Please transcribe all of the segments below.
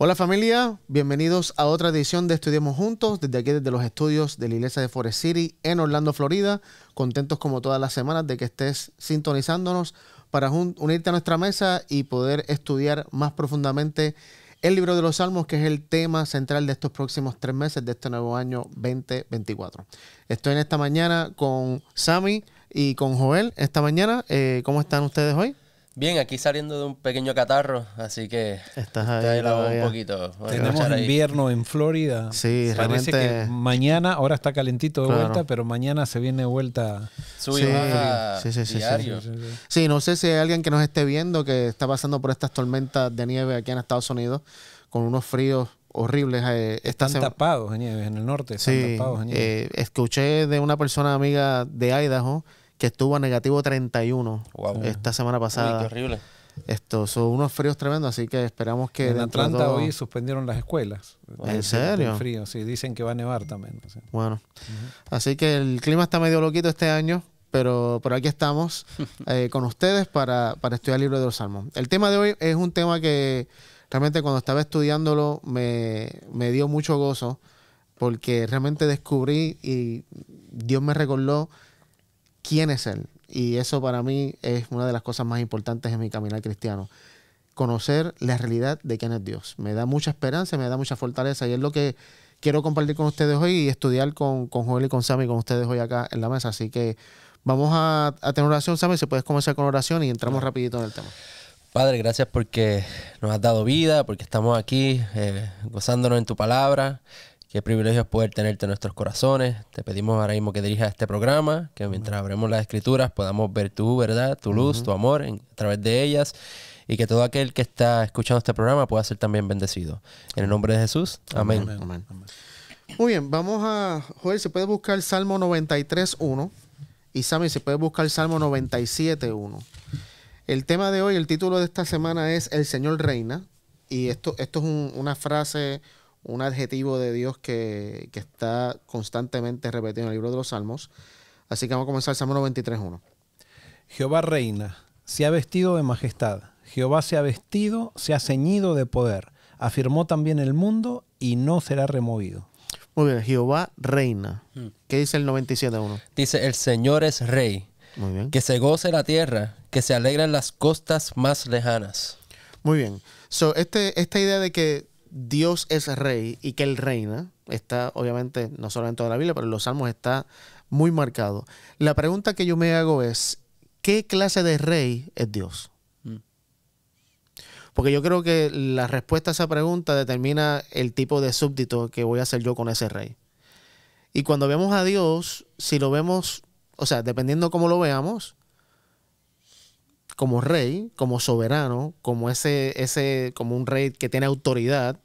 Hola familia, bienvenidos a otra edición de Estudiemos Juntos, desde aquí desde los estudios de la iglesia de Forest City en Orlando, Florida. Contentos como todas las semanas de que estés sintonizándonos para unirte a nuestra mesa y poder estudiar más profundamente el libro de los Salmos, que es el tema central de estos próximos 3 meses de este nuevo año 2024. Estoy en esta mañana con Sammy y con Joel. Esta mañana, ¿cómo están ustedes hoy? Bien, aquí saliendo de un pequeño catarro, así que estás ahí un poquito. Tenemos invierno en Florida. Sí, parece realmente... que mañana, ahora está calentito de claro. vuelta, pero mañana se viene de vuelta. Sube y baja diario. Sí, no sé si hay alguien que nos esté viendo que está pasando por estas tormentas de nieve aquí en Estados Unidos con unos fríos horribles. Están tapados de nieve en el norte. Están tapados de nieve. Escuché de una persona amiga de Idaho que estuvo a negativo 31 esta semana pasada. Uy, qué horrible. Estos son unos fríos tremendos, así que esperamos que... En Atlanta hoy suspendieron las escuelas. ¿En serio? Frío, sí, dicen que va a nevar también. Sí. Bueno, así que el clima está medio loquito este año, pero aquí estamos con ustedes para estudiar el libro de los Salmos. El tema de hoy es un tema que realmente cuando estaba estudiándolo me dio mucho gozo, porque realmente descubrí y Dios me recordó quién es Él. Y eso para mí es una de las cosas más importantes en mi caminar cristiano. Conocer la realidad de quién es Dios. Me da mucha esperanza, me da mucha fortaleza y es lo que quiero compartir con ustedes hoy y estudiar con Joel y con Sammy, con ustedes hoy acá en la mesa. Así que vamos a tener oración, Sammy, si puedes comenzar con oración y entramos rapidito en el tema. Padre, gracias porque nos has dado vida, porque estamos aquí gozándonos en tu palabra. Qué privilegio es poder tenerte en nuestros corazones. Te pedimos ahora mismo que dirijas este programa, que mientras abremos las escrituras podamos ver tu verdad, tu luz, tu amor a través de ellas, y que todo aquel que está escuchando este programa pueda ser también bendecido. En el nombre de Jesús, amén. Amén. Muy bien, vamos a... Joel, se puede buscar Salmo 93.1 y Sammy, se puede buscar Salmo 97.1. El tema de hoy, el título de esta semana es El Señor Reina, y esto es una frase... un adjetivo de Dios que está constantemente repetido en el libro de los Salmos. Así que vamos a comenzar el Salmo 93.1. Jehová reina, se ha vestido de majestad. Jehová se ha vestido, se ha ceñido de poder. Afirmó también el mundo y no será removido. Muy bien, Jehová reina. ¿Qué dice el 97.1? Dice, el Señor es rey. Muy bien. Que se goce la tierra, que se alegren las costas más lejanas. Muy bien. Esta idea de que Dios es rey y que Él reina, está obviamente no solo en toda la Biblia, pero en los Salmos está muy marcado. La pregunta que yo me hago es, ¿qué clase de rey es Dios? Porque yo creo que la respuesta a esa pregunta determina el tipo de súbdito que voy a hacer yo con ese rey. Y cuando vemos a Dios, si lo vemos, o sea, dependiendo cómo lo veamos, como rey, como soberano, como como un rey que tiene autoridad,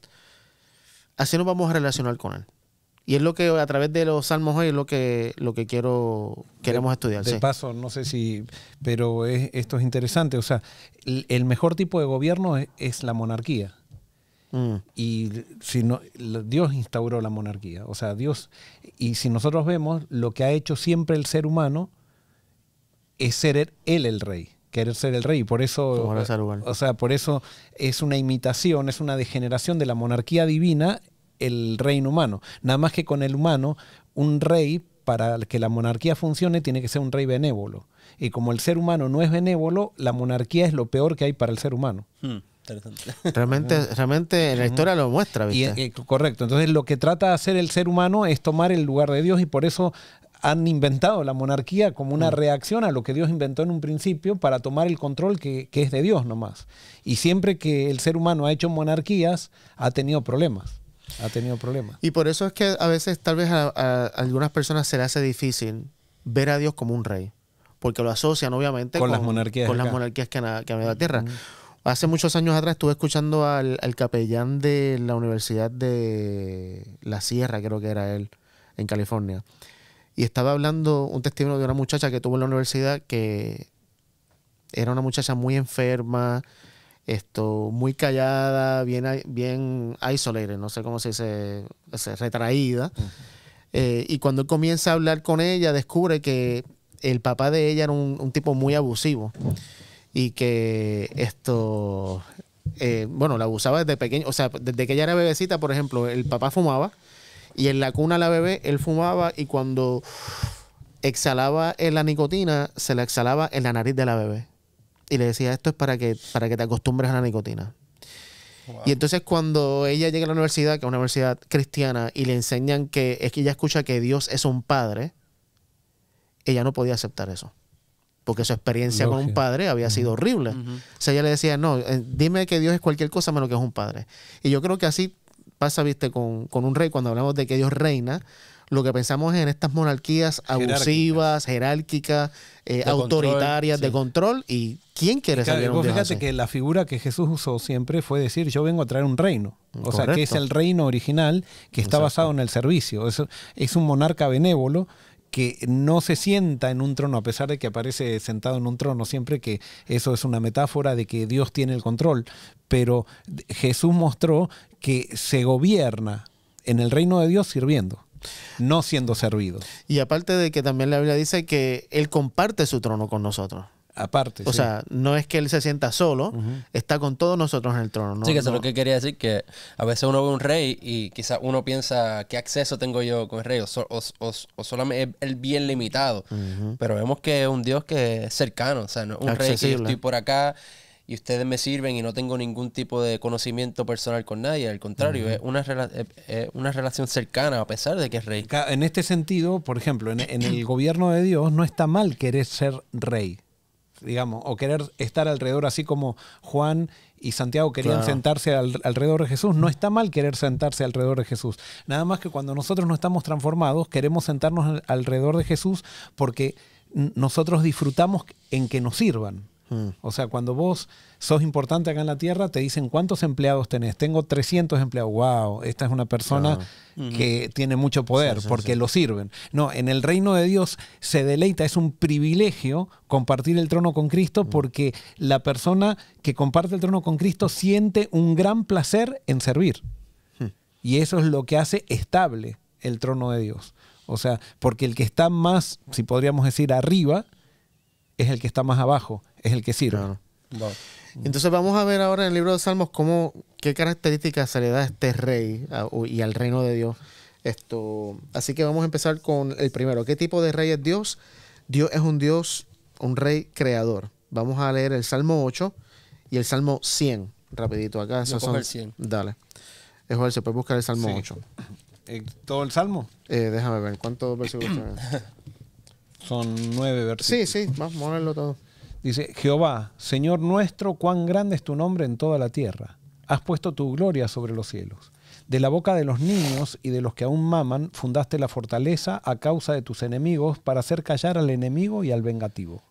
así nos vamos a relacionar con él. Y es lo que a través de los salmos hoy es lo que queremos estudiar. De paso, no sé si, pero esto es interesante. O sea, el mejor tipo de gobierno es la monarquía. Y si no, Dios instauró la monarquía. O sea, Dios, y si nosotros vemos, lo que ha hecho siempre el ser humano es ser él el rey. Querer ser el rey, por eso, o sea, por eso es una imitación, es una degeneración de la monarquía divina, el reino humano. Nada más que con el humano, un rey, para que la monarquía funcione, tiene que ser un rey benévolo. Y como el ser humano no es benévolo, la monarquía es lo peor que hay para el ser humano. Realmente en la historia lo muestra, ¿viste? Correcto. Entonces lo que trata de hacer el ser humano es tomar el lugar de Dios y por eso han inventado la monarquía como una reacción a lo que Dios inventó en un principio para tomar el control que es de Dios nomás. Y siempre que el ser humano ha hecho monarquías, ha tenido problemas. Y por eso es que a veces tal vez a algunas personas se les hace difícil ver a Dios como un rey. Porque lo asocian obviamente con las monarquías que han habido en la tierra. Hace muchos años atrás estuve escuchando al capellán de la Universidad de La Sierra, creo que era él, en California. Y estaba hablando un testimonio de una muchacha que tuvo en la universidad que era una muchacha muy enferma, muy callada, bien isolated, no sé cómo se dice, retraída. Y cuando él comienza a hablar con ella, descubre que el papá de ella era un tipo muy abusivo y que bueno, la abusaba desde pequeño. O sea, desde que ella era bebecita, por ejemplo, el papá fumaba y en la cuna la bebé, él fumaba y cuando exhalaba la nicotina, se la exhalaba en la nariz de la bebé. Y le decía, esto es para que te acostumbres a la nicotina. Wow. Y entonces cuando ella llega a la universidad, que es una universidad cristiana, y le enseñan que es que ella escucha que Dios es un padre, ella no podía aceptar eso. Porque su experiencia con un padre había sido horrible. O sea, ella le decía, no, dime que Dios es cualquier cosa menos que es un padre. Y yo creo que así pasa, viste, con un rey. Cuando hablamos de que Dios reina, lo que pensamos es en estas monarquías abusivas, jerárquicas, autoritarias, de control. ¿Y quién quiere salir un Dios fíjate así? Que la figura que Jesús usó siempre fue decir, yo vengo a traer un reino. O sea, que es el reino original que está basado en el servicio. Es un monarca benévolo que no se sienta en un trono, a pesar de que aparece sentado en un trono, siempre que eso es una metáfora de que Dios tiene el control. Pero Jesús mostró que se gobierna en el reino de Dios sirviendo, no siendo servido. Y aparte de que también la Biblia dice que Él comparte su trono con nosotros. Aparte, o sea, no es que Él se sienta solo, está con todos nosotros en el trono. No, sí, que eso es lo que quería decir, que a veces uno ve un rey y quizás uno piensa, ¿qué acceso tengo yo con el rey? O solamente es el bien limitado. Pero vemos que es un Dios que es cercano, o sea, no es un rey que yo estoy por acá y ustedes me sirven y no tengo ningún tipo de conocimiento personal con nadie. Al contrario, es una relación cercana a pesar de que es rey. En este sentido, por ejemplo, en el gobierno de Dios no está mal querer ser rey, digamos, o querer estar alrededor, así como Juan y Santiago querían sentarse alrededor de Jesús. No está mal querer sentarse alrededor de Jesús. Nada más que cuando nosotros no estamos transformados, queremos sentarnos alrededor de Jesús porque nosotros disfrutamos en que nos sirvan. O sea, cuando vos sos importante acá en la tierra, te dicen ¿cuántos empleados tenés? Tengo 300 empleados. Wow, esta es una persona que tiene mucho poder porque lo sirven. No, en el reino de Dios se deleita, es un privilegio compartir el trono con Cristo porque la persona que comparte el trono con Cristo siente un gran placer en servir. Y eso es lo que hace estable el trono de Dios. O sea, porque el que está más, si podríamos decir, arriba, es el que está más abajo, es el que sirve. Entonces vamos a ver ahora en el libro de Salmos qué características se le da a este rey y al reino de Dios. Así que vamos a empezar con el primero. ¿Qué tipo de rey es Dios? Dios es un Dios, un rey creador. Vamos a leer el Salmo 8 y el Salmo 100. Rapidito acá. Yo cojo el 100. Dale. Joel, se puede buscar el Salmo 8. ¿Todo el Salmo? Déjame ver. ¿Cuántos versículos tiene? Son 9 versículos. Sí, vamos a leerlo todo. Dice, Jehová, Señor nuestro, cuán grande es tu nombre en toda la tierra. Has puesto tu gloria sobre los cielos. De la boca de los niños y de los que aún maman, fundaste la fortaleza a causa de tus enemigos para hacer callar al enemigo y al vengativo.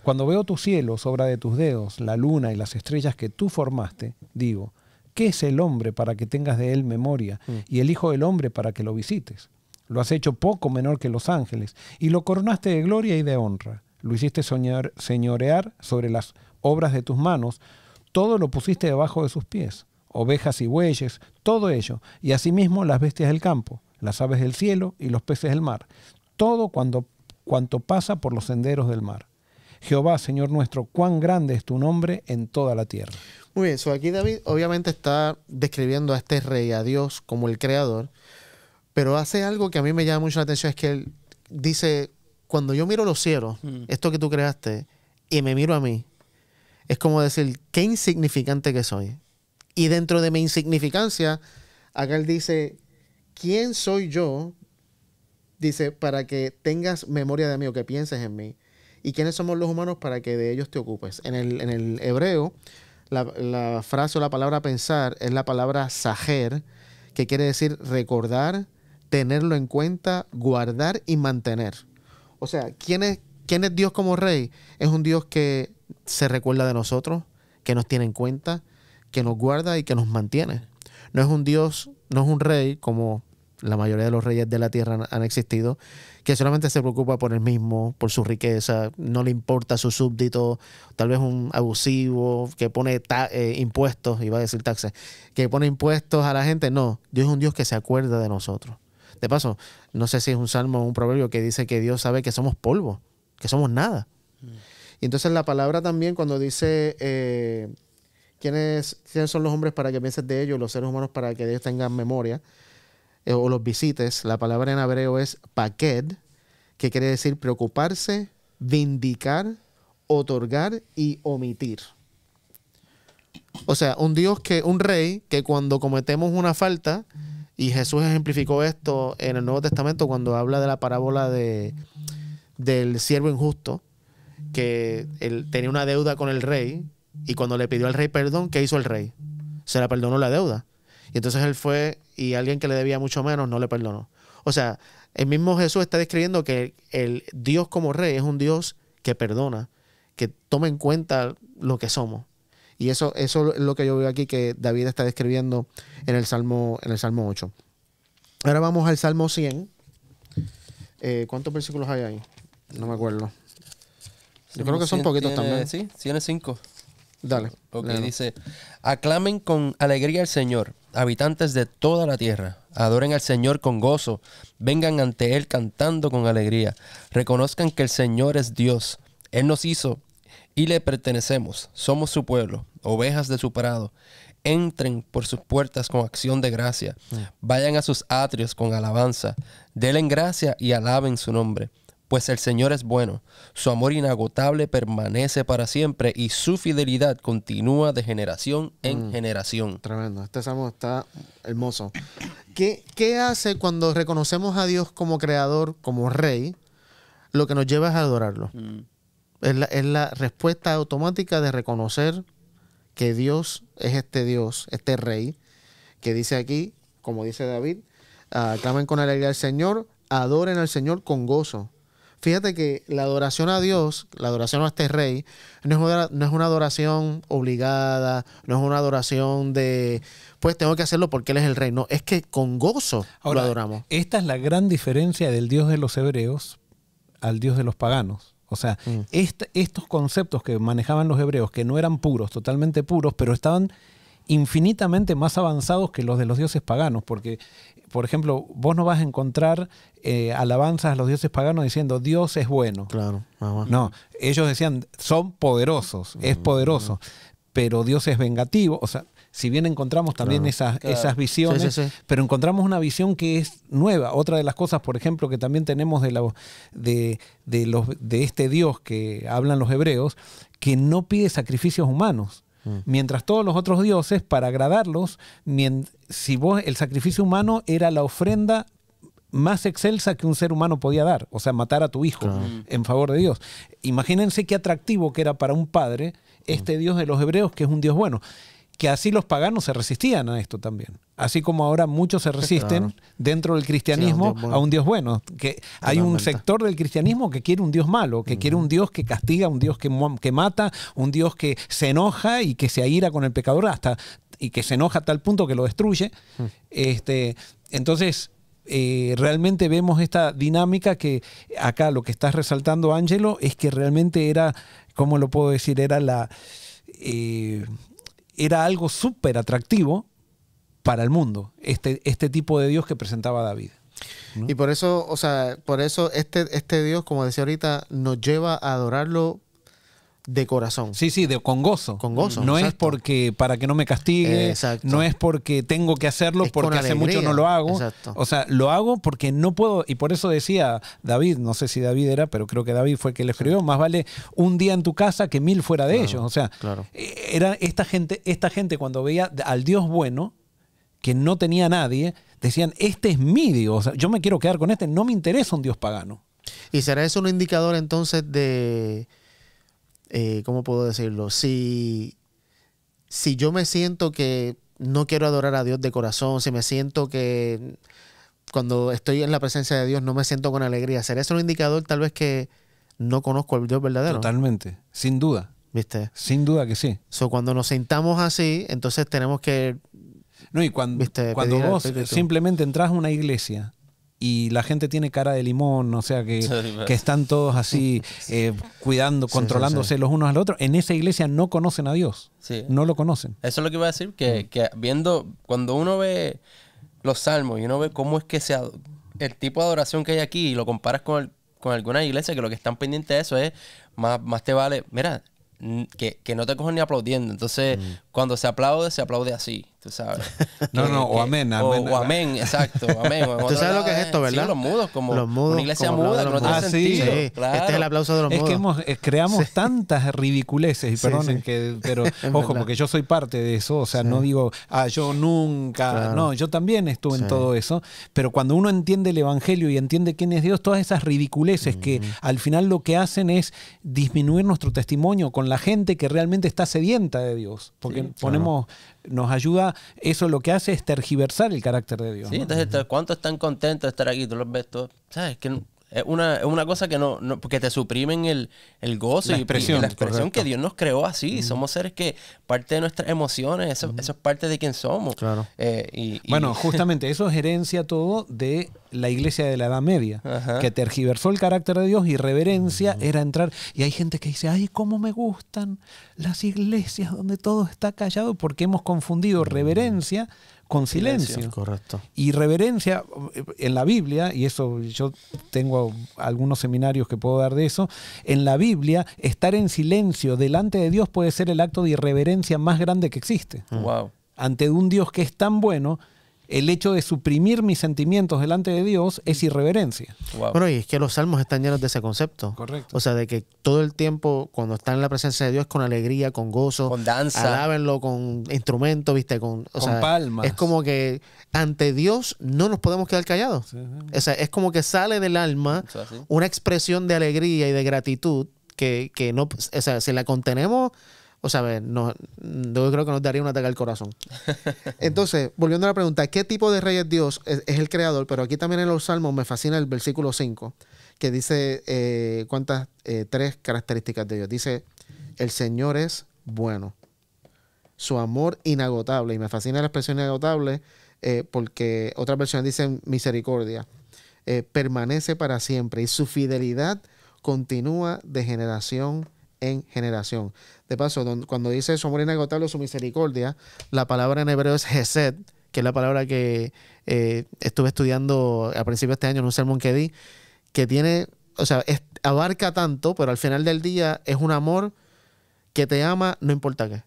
Cuando veo tus cielos, obra de tus dedos, la luna y las estrellas que tú formaste, digo, ¿qué es el hombre para que tengas de él memoria y el hijo del hombre para que lo visites? Lo has hecho poco menor que los ángeles y lo coronaste de gloria y de honra. Lo hiciste señorear sobre las obras de tus manos. Todo lo pusiste debajo de sus pies. Ovejas y bueyes, todo ello. Y asimismo las bestias del campo, las aves del cielo y los peces del mar. Todo cuanto pasa por los senderos del mar. Jehová, Señor nuestro, cuán grande es tu nombre en toda la tierra. Muy bien, aquí David obviamente está describiendo a este rey, a Dios, como el creador. Pero hace algo que a mí me llama mucho la atención, es que él dice, cuando yo miro los cielos, esto que tú creaste, y me miro a mí, es como decir, qué insignificante que soy. Y dentro de mi insignificancia, acá él dice, ¿quién soy yo? Dice, para que tengas memoria de mí o que pienses en mí. ¿Y quiénes somos los humanos para que de ellos te ocupes? En el hebreo, la frase o la palabra pensar es la palabra sajer, que quiere decir recordar, tenerlo en cuenta, guardar y mantener. O sea, ¿quién es Dios como rey? Es un Dios que se recuerda de nosotros, que nos tiene en cuenta, que nos guarda y que nos mantiene. No es un Dios, no es un rey como la mayoría de los reyes de la tierra han existido, que solamente se preocupa por él mismo, por su riqueza, no le importa a sus súbditos, tal vez un abusivo que pone impuestos, iba a decir taxes, que pone impuestos a la gente. No, Dios es un Dios que se acuerda de nosotros. De paso, no sé si es un salmo o un proverbio que dice que Dios sabe que somos polvo, que somos nada. Y entonces la palabra también cuando dice ¿quiénes son los hombres para que pienses de ellos, los seres humanos para que ellos tengan memoria o los visites? La palabra en hebreo es paked, que quiere decir preocuparse, vindicar, otorgar y omitir. O sea, un rey que cuando cometemos una falta, y Jesús ejemplificó esto en el Nuevo Testamento cuando habla de la parábola del siervo injusto, que él tenía una deuda con el rey, y cuando le pidió al rey perdón, ¿qué hizo el rey? Se la perdonó la deuda. Y entonces él fue, y alguien que le debía mucho menos no le perdonó. O sea, el mismo Jesús está describiendo que el Dios como rey es un Dios que perdona, que toma en cuenta lo que somos. Y eso es lo que yo veo aquí que David está describiendo en el Salmo 8. Ahora vamos al Salmo 100. ¿Cuántos versículos hay ahí? No me acuerdo. Yo creo que son poquitos también. Sí, 105. Dale. Ok, dice: aclamen con alegría al Señor, habitantes de toda la tierra. Adoren al Señor con gozo. Vengan ante Él cantando con alegría. Reconozcan que el Señor es Dios. Él nos hizo y le pertenecemos. Somos su pueblo, ovejas de su prado. Entren por sus puertas con acción de gracia. Vayan a sus atrios con alabanza. Denle gracia y alaben su nombre. Pues el Señor es bueno, su amor inagotable permanece para siempre y su fidelidad continúa de generación en generación. Tremendo, este salmo está hermoso. ¿Qué hace cuando reconocemos a Dios como creador, como rey? Lo que nos lleva es a adorarlo. Es la respuesta automática de reconocer que Dios es este rey, que dice aquí, como dice David, clamen con alegría al Señor, adoren al Señor con gozo. Fíjate que la adoración a Dios, la adoración a este rey, no es una adoración obligada, no es una adoración de, pues tengo que hacerlo porque Él es el rey. No, es que con gozo lo adoramos. Esta es la gran diferencia del Dios de los hebreos al Dios de los paganos. O sea, estos conceptos que manejaban los hebreos, que no eran puros, totalmente puros, pero estaban infinitamente más avanzados que los de los dioses paganos, porque, por ejemplo, vos no vas a encontrar alabanzas a los dioses paganos diciendo Dios es bueno. Claro. No, ellos decían son poderosos, es poderoso, pero Dios es vengativo. O sea, si bien encontramos también esas visiones, sí. Pero encontramos una visión que es nueva. Otra de las cosas, por ejemplo, que también tenemos de este Dios que hablan los hebreos, que no pide sacrificios humanos. Mientras todos los otros dioses, para agradarlos, el sacrificio humano era la ofrenda más excelsa que un ser humano podía dar, o sea, matar a tu hijo en favor de Dios. Imagínense qué atractivo que era para un padre este Dios de los hebreos, que es un Dios bueno. Que así los paganos se resistían a esto también. Así como ahora muchos se resisten dentro del cristianismo a un Dios bueno. Que hay un sector del cristianismo que quiere un Dios malo, que quiere un Dios que castiga, un Dios que mata, un Dios que se enoja y que se aira con el pecador y que se enoja a tal punto que lo destruye. Entonces, realmente vemos esta dinámica que acá lo que estás resaltando, Ángelo, es que realmente era, ¿cómo lo puedo decir? Era algo súper atractivo para el mundo, este tipo de Dios que presentaba David, ¿no? Y por eso, este Dios, como decía ahorita, nos lleva a adorarlo de corazón. Sí, con gozo. Con gozo. No exacto. es para que no me castigue, no es porque tengo que hacerlo, porque hace mucho no lo hago. Exacto. O sea, lo hago porque no puedo, y por eso decía David, no sé si David era, pero creo que David fue el que le escribió, más vale un día en tu casa que 1000 fuera de ellos. O sea, era esta gente cuando veía al Dios bueno, que no tenía nadie, decían, este es mi Dios, o sea, yo me quiero quedar con este, no me interesa un Dios pagano. ¿Y será eso un indicador entonces de... ¿cómo puedo decirlo? Si yo me siento que no quiero adorar a Dios de corazón, si me siento que cuando estoy en la presencia de Dios no me siento con alegría, ¿será eso un indicador tal vez que no conozco al Dios verdadero? Totalmente, sin duda. ¿Viste? Sin duda que sí. Cuando nos sintamos así, entonces tenemos que... No, y cuando vos simplemente entras a una iglesia y la gente tiene cara de limón, o sea, que están todos así cuidando, controlándose los unos a los otros, en esa iglesia no conocen a Dios. Sí. No lo conocen. Eso es lo que iba a decir, que viendo, cuando uno ve los salmos y uno ve cómo es que el tipo de adoración que hay aquí y lo comparas con alguna iglesia que lo que están pendientes de eso es, más te vale, mira, que no te cogen ni aplaudiendo. Entonces, cuando se aplaude así, tú sabes. O amén. O amén, exacto. Amén. ¿Tú sabes lo que es esto, verdad? Sí, los mudos, como los mudos, una iglesia como muda, que no tiene sentido. Sí. Claro. Este es el aplauso de los mudos. Es que creamos tantas ridiculeces, y perdonen, pero ojo, verdad. porque yo soy parte de eso, o sea, no digo, yo nunca, Claro. no, yo también estuve en todo eso, pero cuando uno entiende el Evangelio y entiende quién es Dios, todas esas ridiculeces que al final lo que hacen es disminuir nuestro testimonio con la gente que realmente está sedienta de Dios, porque nos ayuda, eso lo que hace es tergiversar el carácter de Dios. Sí, ¿no? entonces, ¿cuántos están contentos de estar aquí? Tú los ves todos, ¿sabes? Que es una cosa que no porque te suprimen el gozo La y expresión, la expresión correcto. que Dios nos creó así. Somos seres que parte de nuestras emociones, eso es parte de quien somos. Claro. Bueno, justamente eso es herencia todo de la iglesia de la Edad Media, Ajá. que tergiversó el carácter de Dios y reverencia era entrar. Y hay gente que dice, ay, cómo me gustan las iglesias donde todo está callado, porque hemos confundido reverencia con silencio. Correcto. Y reverencia en la Biblia, y eso yo tengo algunos seminarios que puedo dar de eso, en la Biblia estar en silencio delante de Dios puede ser el acto de irreverencia más grande que existe. Wow. Ante un Dios que es tan bueno, el hecho de suprimir mis sentimientos delante de Dios es irreverencia. Wow. Bueno, y es que los salmos están llenos de ese concepto. Correcto. O sea, de que todo el tiempo, cuando están en la presencia de Dios, con alegría, con gozo, Con danza. alábenlo con instrumentos, ¿viste? Con palmas. Es como que ante Dios no nos podemos quedar callados. O sea, es como que sale del alma Eso así. una expresión de alegría y de gratitud que no, o sea, si la contenemos, o sea, yo creo que nos daría un ataque al corazón. Entonces, volviendo a la pregunta, ¿qué tipo de rey es Dios? Es el creador, pero aquí también en los Salmos me fascina el versículo 5, que dice, ¿cuántas? 3 características de Dios. Dice, el Señor es bueno, su amor inagotable, y me fascina la expresión inagotable porque otras versiones dicen misericordia, permanece para siempre y su fidelidad continúa de generación en generación. De paso, cuando dice su amor inagotable, su misericordia, la palabra en hebreo es hesed, que es la palabra que estuve estudiando a principios de este año en un sermón que di, que tiene, o sea, abarca tanto, pero al final del día es un amor que te ama no importa qué.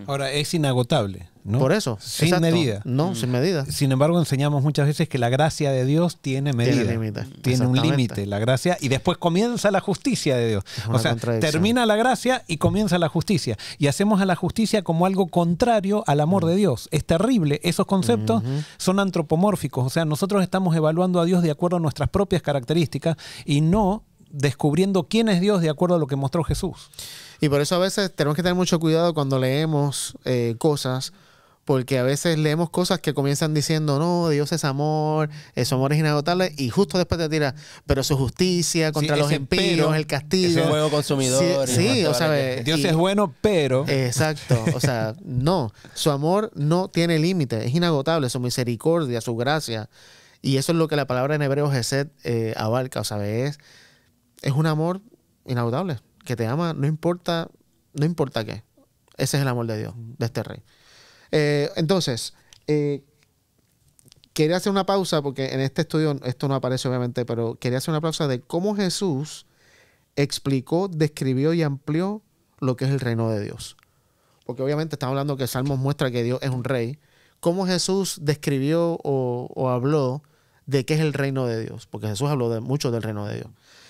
Ahora, es inagotable, ¿no? Por eso. Sin exacto. medida. No, sin medida. Sin embargo, enseñamos muchas veces que la gracia de Dios tiene medida. Tiene límite. Tiene un Exactamente. límite, la gracia, y después comienza la justicia de Dios. Es una O sea, contradicción. termina la gracia y comienza la justicia. Y hacemos a la justicia como algo contrario al amor de Dios. Es terrible. Esos conceptos son antropomórficos. O sea, nosotros estamos evaluando a Dios de acuerdo a nuestras propias características y no descubriendo quién es Dios de acuerdo a lo que mostró Jesús. Y por eso a veces tenemos que tener mucho cuidado cuando leemos cosas, porque a veces leemos cosas que comienzan diciendo, no, Dios es amor, su amor es inagotable, y justo después te tira, pero su justicia contra los ese impíos, pero, el castigo. ese fuego consumidor. Sí, y o demás, sea, vale. Dios es bueno, pero... Exacto, o sea, no, su amor no tiene límite, es inagotable, su misericordia, su gracia, y eso es lo que la palabra en hebreo hesed abarca, o sea, es un amor inagotable, que te ama, no importa qué. Ese es el amor de Dios, de este rey. Entonces, quería hacer una pausa, porque en este estudio esto no aparece obviamente, pero quería hacer una pausa de cómo Jesús explicó, describió y amplió lo que es el reino de Dios. Porque obviamente estamos hablando que Salmos muestra que Dios es un rey. ¿Cómo Jesús describió o habló de qué es el reino de Dios? Porque Jesús habló mucho del reino de Dios.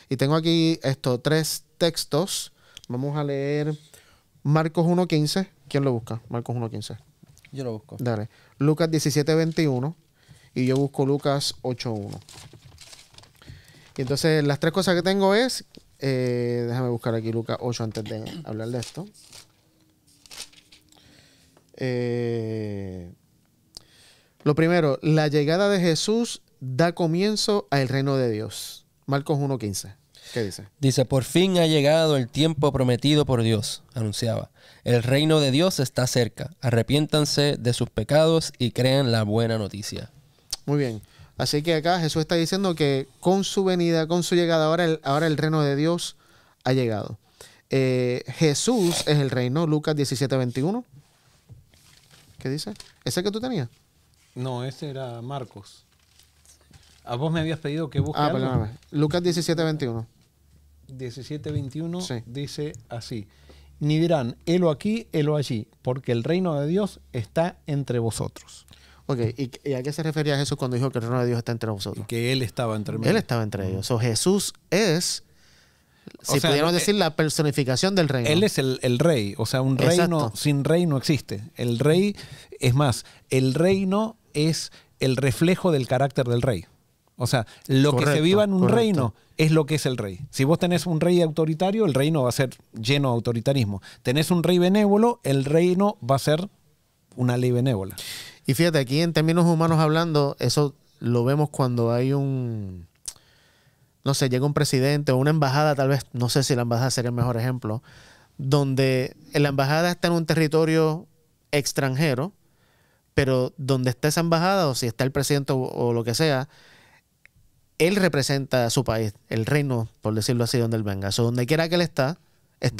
Y tengo aquí estos 3 textos. Vamos a leer Marcos 1.15. ¿Quién lo busca? Marcos 1.15. Yo lo busco. Dale. Lucas 17.21. Y yo busco Lucas 8.1. Y entonces las 3 cosas que tengo es... déjame buscar aquí Lucas 8 antes de hablar de esto. Lo primero, la llegada de Jesús da comienzo al reino de Dios. Marcos 1.15. ¿Qué dice? Dice, por fin ha llegado el tiempo prometido por Dios, anunciaba. El reino de Dios está cerca. Arrepiéntanse de sus pecados y crean la buena noticia. Muy bien. Así que acá Jesús está diciendo que con su venida, con su llegada, ahora el reino de Dios ha llegado. Jesús es el reino, Lucas 17.21. ¿Qué dice? ¿Ese que tú tenías? No, ese era Marcos. A vos me habías pedido que busque algo. Perdóname. Lucas 17.21. 17:21 Sí. dice así. ni dirán, helo aquí, helo allí, porque el reino de Dios está entre vosotros. Ok, ¿y a qué se refería Jesús cuando dijo que el reino de Dios está entre Y vosotros? que Él estaba entre medio. Él estaba entre ellos. So, Jesús es, O si sea, pudiéramos decir, la personificación del reino. Él es el rey, o sea, un reino Exacto. sin rey no existe. El rey, es más, el reino es el reflejo del carácter del rey. O sea, lo que se Correcto, viva en un correcto. reino es lo que es el rey. Si vos tenés un rey autoritario, el reino va a ser lleno de autoritarismo. Tenés un rey benévolo, el reino va a ser una ley benévola. Y fíjate, aquí en términos humanos hablando, eso lo vemos cuando hay un, no sé, llega un presidente o una embajada, tal vez, no sé si la embajada sería el mejor ejemplo, donde la embajada está en un territorio extranjero, pero donde está esa embajada o si está el presidente o lo que sea, él representa a su país, el reino, por decirlo así, donde él venga. So, donde quiera que él está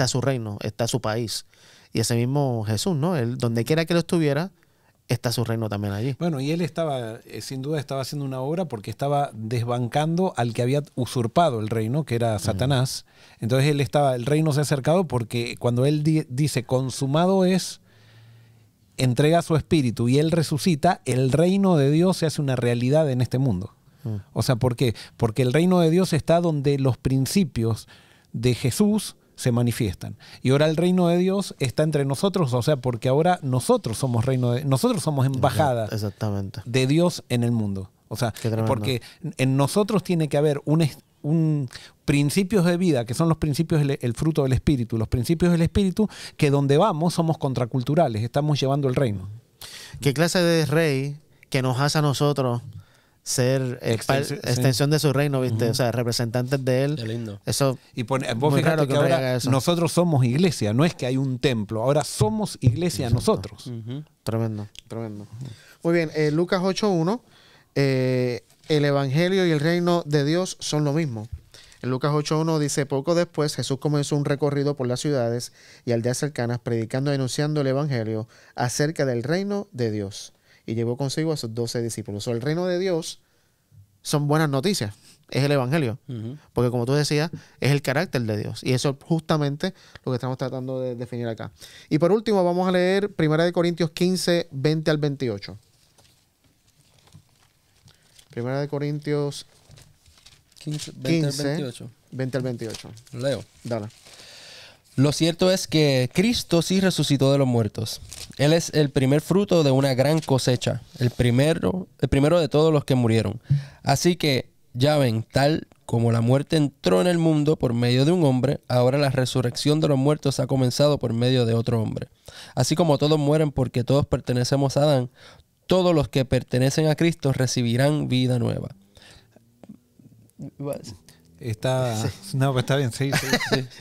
su reino, está su país. Y ese mismo Jesús, ¿no? Él, donde quiera que él estuviera, está su reino también allí. Bueno, y él estaba, sin duda, estaba haciendo una obra porque estaba desbancando al que había usurpado el reino, que era Satanás. Entonces el reino se ha acercado porque cuando él dice consumado es, entrega su espíritu y él resucita, el reino de Dios se hace una realidad en este mundo. O sea, ¿por qué? Porque el reino de Dios está donde los principios de Jesús se manifiestan. Y ahora el reino de Dios está entre nosotros, o sea, porque ahora nosotros somos nosotros somos embajada Exactamente. de Dios en el mundo. O sea, Qué tremendo. porque en nosotros tiene que haber un principios de vida, que son los principios, el fruto del Espíritu, los principios del Espíritu, que donde vamos somos contraculturales, estamos llevando el reino. ¿Qué clase de rey que nos hace a nosotros ser extensión de su reino, viste? O sea, representantes de él. Qué lindo. Eso, Vos muy raro fíjate que un rey ahora haga eso. nosotros somos iglesia, no es que hay un templo, ahora somos iglesia nosotros. Tremendo, tremendo. Muy bien, Lucas 8.1, el evangelio y el reino de Dios son lo mismo. En Lucas 8.1 dice, poco después Jesús comenzó un recorrido por las ciudades y aldeas cercanas, predicando y anunciando el evangelio acerca del reino de Dios. Y llevó consigo a sus 12 discípulos. O el reino de Dios son buenas noticias, es el evangelio. Porque como tú decías, es el carácter de Dios. Y eso es justamente lo que estamos tratando de definir acá. Y por último vamos a leer 1 Corintios 15, 20 al 28. 1 Corintios 15, 20 al 15, 28. 20 al 28. Leo. Dale. Lo cierto es que Cristo sí resucitó de los muertos. Él es el primer fruto de una gran cosecha, el primero de todos los que murieron. Así que, ya ven, tal como la muerte entró en el mundo por medio de un hombre, ahora la resurrección de los muertos ha comenzado por medio de otro hombre. Así como todos mueren porque todos pertenecemos a Adán, todos los que pertenecen a Cristo recibirán vida nueva. No, pues está bien, sí.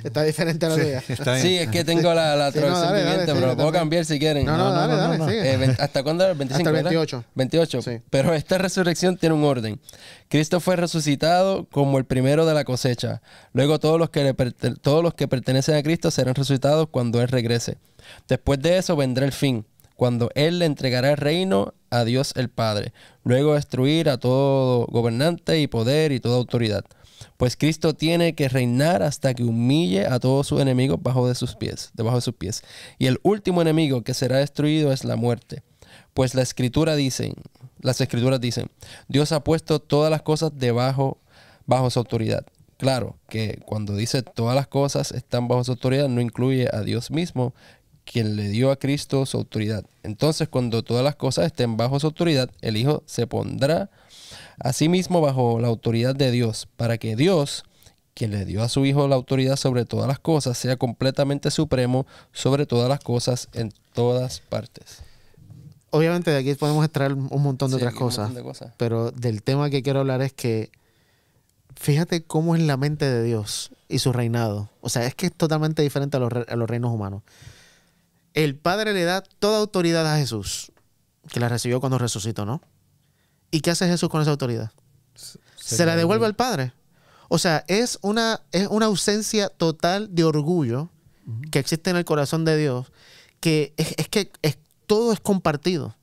Está diferente a la tuya. Está bien. Sí, es que tengo la Sí, no, traducción dale, viviente, sí, pero lo puedo también. cambiar si quieren. No, dale, sigue. ¿Hasta cuándo era? ¿El 25? Hasta el ¿verdad? 28. 28. Sí. Pero esta resurrección tiene un orden. Cristo fue resucitado como el primero de la cosecha. Luego todos los que pertenecen a Cristo serán resucitados cuando Él regrese. Después de eso vendrá el fin, cuando Él le entregará el reino a Dios el Padre. Luego destruir a todo gobernante y poder y toda autoridad. Pues Cristo tiene que reinar hasta que humille a todos sus enemigos debajo de sus pies. Y el último enemigo que será destruido es la muerte. Pues las escrituras dicen, Dios ha puesto todas las cosas bajo su autoridad. Claro que cuando dice todas las cosas están bajo su autoridad, no incluye a Dios mismo, quien le dio a Cristo su autoridad. Entonces, cuando todas las cosas estén bajo su autoridad, el Hijo se pondrá asimismo bajo la autoridad de Dios, para que Dios, quien le dio a su Hijo la autoridad sobre todas las cosas, sea completamente supremo sobre todas las cosas en todas partes. Obviamente de aquí podemos extraer un montón de Sí, otras un cosas, montón de cosas. pero del tema que quiero hablar es que fíjate cómo es la mente de Dios y su reinado. O sea, es que es totalmente diferente a los reinos humanos. El Padre le da toda autoridad a Jesús, que la recibió cuando resucitó, ¿no? ¿Y qué hace Jesús con esa autoridad? Se la devuelve al Padre. O sea, es una ausencia total de orgullo que existe en el corazón de Dios, que es que todo es compartido.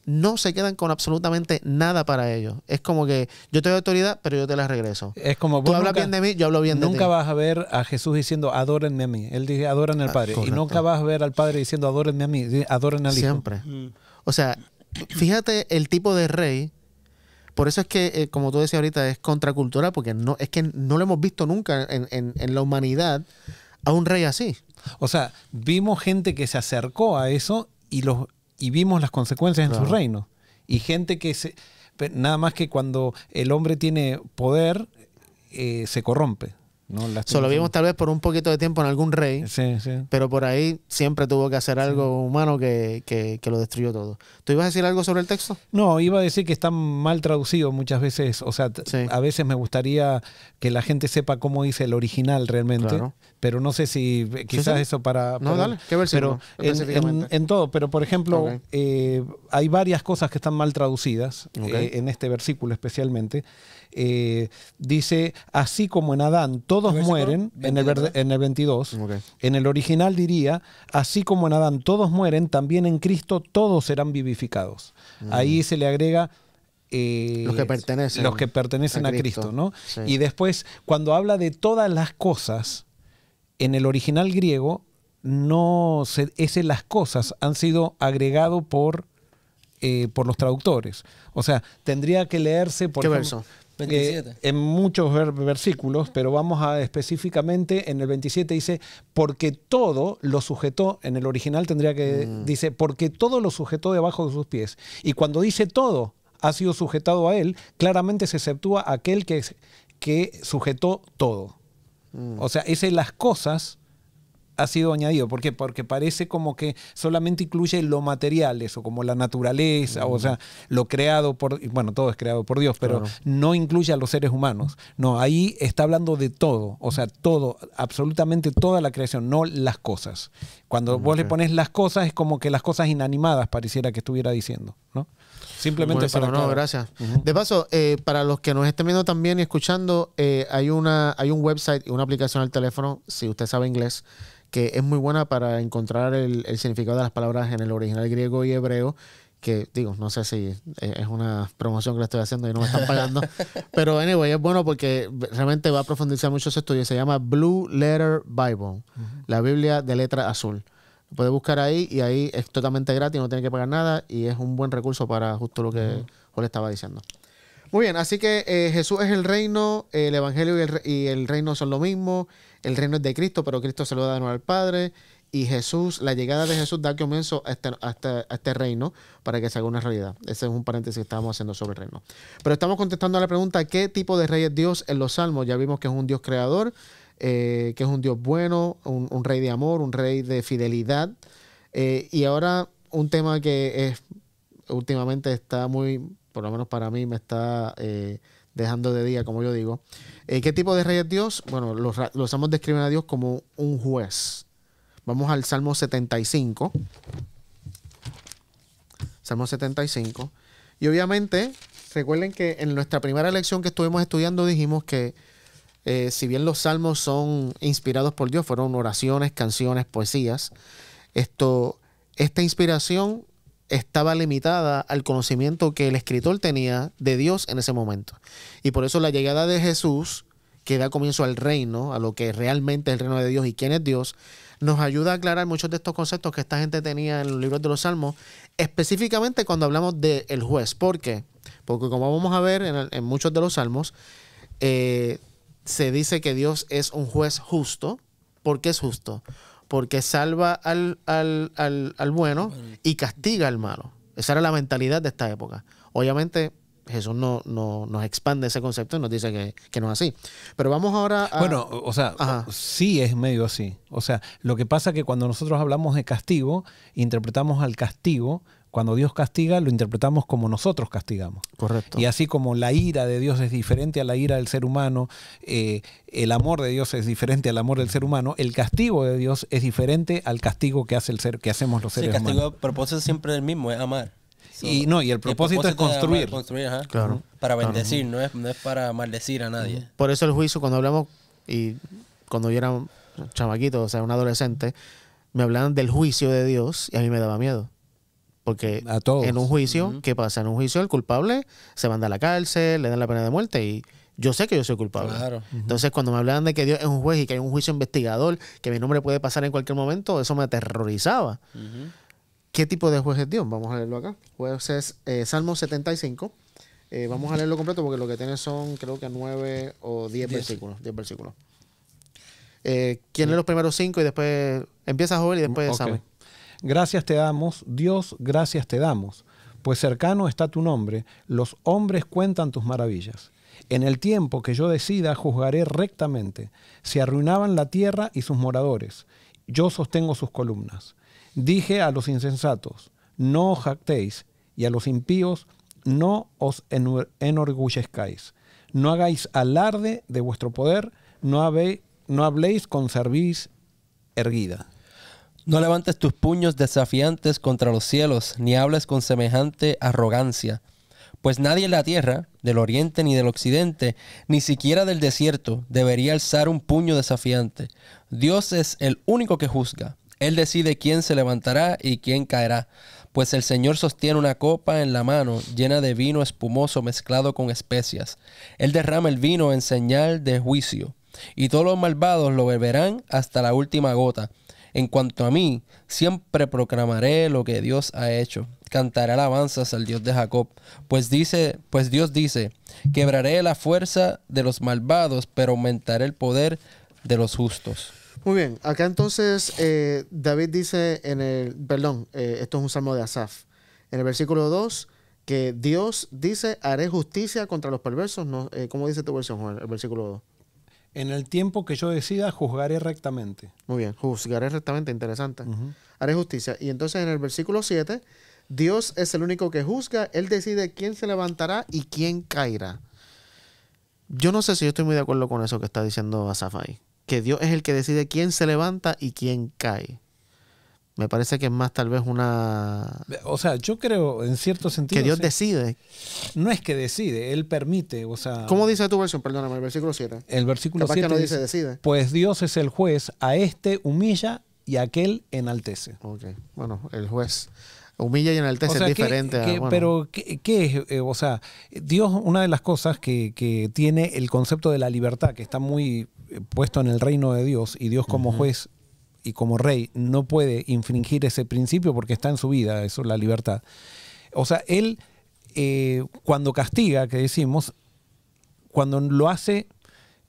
no se quedan con absolutamente nada para ellos. Es como que yo te doy autoridad, pero yo te la regreso. Es como Tú hablas bien de mí, yo hablo bien de ti. Nunca vas a ver a Jesús diciendo, adórenme a mí. Él dice, adoren al Padre. Correcto. Y nunca vas a ver al Padre diciendo, adórenme a mí, adoren al Hijo. Siempre. O sea, fíjate el tipo de rey. Por eso es que, como tú decías ahorita, es contracultural, porque no, es que no lo hemos visto nunca en la humanidad a un rey así. O sea, vimos gente que se acercó a eso y vimos las consecuencias en su reino. Y gente que nada más que cuando el hombre tiene poder, se corrompe. ¿no? Solo vimos tal vez por un poquito de tiempo en algún rey, Sí, sí. pero por ahí siempre tuvo que hacer algo humano que lo destruyó todo. ¿Tú ibas a decir algo sobre el texto? No, iba a decir que está mal traducido muchas veces. O sea, Sí. a veces me gustaría que la gente sepa cómo dice el original realmente. Claro. Pero no sé si quizás sí. eso para... No, dale. ¿Qué versículo Pero específicamente? en todo. Pero, por ejemplo, Ok. hay varias cosas que están mal traducidas, Ok. en este versículo especialmente. Dice, así como en Adán todos mueren, en el 22, Ok. en el original diría, así como en Adán todos mueren, también en Cristo todos serán vivificados. Ahí se le agrega Los que pertenecen a a Cristo, Cristo, ¿no? sí. Y después, cuando habla de todas las cosas, en el original griego, las cosas han sido agregado por los traductores. O sea, tendría que leerse por ¿Qué ejemplo, verso? 27. en muchos versículos, pero vamos a específicamente en el 27 dice, porque todo lo sujetó, en el original tendría que, dice, porque todo lo sujetó debajo de sus pies. Y cuando dice todo ha sido sujetado a él, claramente se exceptúa aquel que sujetó todo. O sea, las cosas ha sido añadido. ¿Por qué? Porque parece como que solamente incluye lo material, eso, como la naturaleza, o sea, lo creado bueno, todo es creado por Dios, pero Claro. no incluye a los seres humanos. No, ahí está hablando de todo, o sea, todo, absolutamente toda la creación, no las cosas. Cuando vos le pones las cosas, es como que las cosas inanimadas pareciera que estuviera diciendo, ¿no? Simplemente Buenísimo, para no, aclarar. gracias. De paso, para los que nos estén viendo también y escuchando, hay un website y una aplicación al teléfono, si usted sabe inglés, que es muy buena para encontrar el significado de las palabras en el original griego y hebreo, que digo, no sé si es una promoción que le estoy haciendo y no me están pagando, pero anyway, es bueno porque realmente va a profundizar mucho ese estudio. Se llama Blue Letter Bible, la Biblia de letra azul. Lo puede buscar ahí y ahí es totalmente gratis, no tiene que pagar nada y es un buen recurso para justo lo que Jorge estaba diciendo. Muy bien, así que Jesús es el reino, el evangelio y el reino son lo mismo. El reino es de Cristo, pero Cristo se lo da de nuevo al Padre. Y Jesús, la llegada de Jesús da comienzo a este reino para que se haga una realidad. Ese es un paréntesis que estábamos haciendo sobre el reino. Pero estamos contestando a la pregunta, ¿qué tipo de rey es Dios en los Salmos? Ya vimos que es un Dios creador, que es un Dios bueno, un rey de amor, un rey de fidelidad. Y ahora un tema que últimamente está muy, por lo menos para mí, me está dejando de día, como yo digo. ¿Qué tipo de rey es Dios? Bueno, los Salmos describen a Dios como un juez. Vamos al Salmo 75. Salmo 75. Y obviamente, recuerden que en nuestra primera lección que estuvimos estudiando dijimos que si bien los salmos son inspirados por Dios, fueron oraciones, canciones, poesías, esta inspiración estaba limitada al conocimiento que el escritor tenía de Dios en ese momento. Y por eso la llegada de Jesús, que da comienzo al reino, a lo que realmente es el reino de Dios y quién es Dios, nos ayuda a aclarar muchos de estos conceptos que esta gente tenía en los libros de los Salmos, específicamente cuando hablamos del juez. ¿Por qué? Porque como vamos a ver en muchos de los Salmos, se dice que Dios es un juez justo. ¿Por qué es justo? Porque salva al bueno y castiga al malo. Esa era la mentalidad de esta época. Obviamente Jesús nos expande ese concepto y nos dice que no es así. Pero vamos ahora a... Bueno, o sea, Ajá. sí es medio así. O sea, lo que pasa es que cuando nosotros hablamos de castigo, interpretamos al castigo, cuando Dios castiga, lo interpretamos como nosotros castigamos. Correcto. Y así como la ira de Dios es diferente a la ira del ser humano, el amor de Dios es diferente al amor del ser humano, el castigo de Dios es diferente al castigo que hacemos los Sí, el seres castigo, humanos. el propósito es siempre el mismo, es amar. Y el propósito es construir. Ajá. Claro. Para bendecir, no es para maldecir a nadie. Por eso el juicio, cuando hablamos, y cuando yo era un chamaquito, o sea, un adolescente, me hablaban del juicio de Dios y a mí me daba miedo. Porque A todos. en un juicio, ¿qué pasa? En un juicio el culpable se manda a la cárcel, le dan la pena de muerte y yo sé que yo soy culpable. Claro. Entonces, cuando me hablaban de que Dios es un juez y que hay un juicio investigador, que mi nombre puede pasar en cualquier momento, eso me aterrorizaba. ¿Qué tipo de juez es Dios? Vamos a leerlo acá. Juez es Salmo 75. Vamos a leerlo completo porque lo que tiene son, creo que 9 o 10 versículos. 10 versículos. ¿Quién lee los primeros 5 y después empieza Joel y después Ok. Samuel? Gracias te damos, Dios, gracias te damos, pues cercano está tu nombre, los hombres cuentan tus maravillas. En el tiempo que yo decida, juzgaré rectamente. Se arruinaban la tierra y sus moradores. Yo sostengo sus columnas. Dije a los insensatos, no os jactéis, y a los impíos, no os enorgullezcáis. No hagáis alarde de vuestro poder, no habléis con cerviz erguida. No levantes tus puños desafiantes contra los cielos, ni hables con semejante arrogancia. Pues nadie en la tierra, del oriente ni del occidente, ni siquiera del desierto, debería alzar un puño desafiante. Dios es el único que juzga. Él decide quién se levantará y quién caerá. Pues el Señor sostiene una copa en la mano llena de vino espumoso mezclado con especias. Él derrama el vino en señal de juicio, y todos los malvados lo beberán hasta la última gota. En cuanto a mí, siempre proclamaré lo que Dios ha hecho. Cantaré alabanzas al Dios de Jacob. Pues Dios dice, quebraré la fuerza de los malvados, pero aumentaré el poder de los justos. Muy bien, acá entonces David dice esto es un salmo de Asaf. En el versículo 2, que Dios dice, haré justicia contra los perversos. No, ¿cómo dice tu versión, Juan? El versículo 2. En el tiempo que yo decida, juzgaré rectamente. Muy bien, juzgaré rectamente, interesante. Haré justicia. Y entonces en el versículo 7, Dios es el único que juzga, Él decide quién se levantará y quién caerá. Yo no sé si yo estoy muy de acuerdo con eso que está diciendo Asaf ahí. Que Dios es el que decide quién se levanta y quién cae. Me parece que es más tal vez una... O sea, yo creo, en cierto sentido... Que Dios sí. decide. No es que decide, Él permite, o sea... ¿Cómo dice tu versión? Perdóname, el versículo 7. El versículo Capaz 7 que no dice decide. Pues Dios es el juez, a este humilla y a aquel enaltece. Ok, bueno, el juez humilla y enaltece, O sea, es diferente. Bueno, pero, ¿qué es? O sea, Dios, una de las cosas que tiene el concepto de la libertad, que está muy puesto en el reino de Dios, y Dios como juez y como rey no puede infringir ese principio porque está en su vida, eso es la libertad. O sea, Él, cuando castiga, que decimos, cuando lo hace,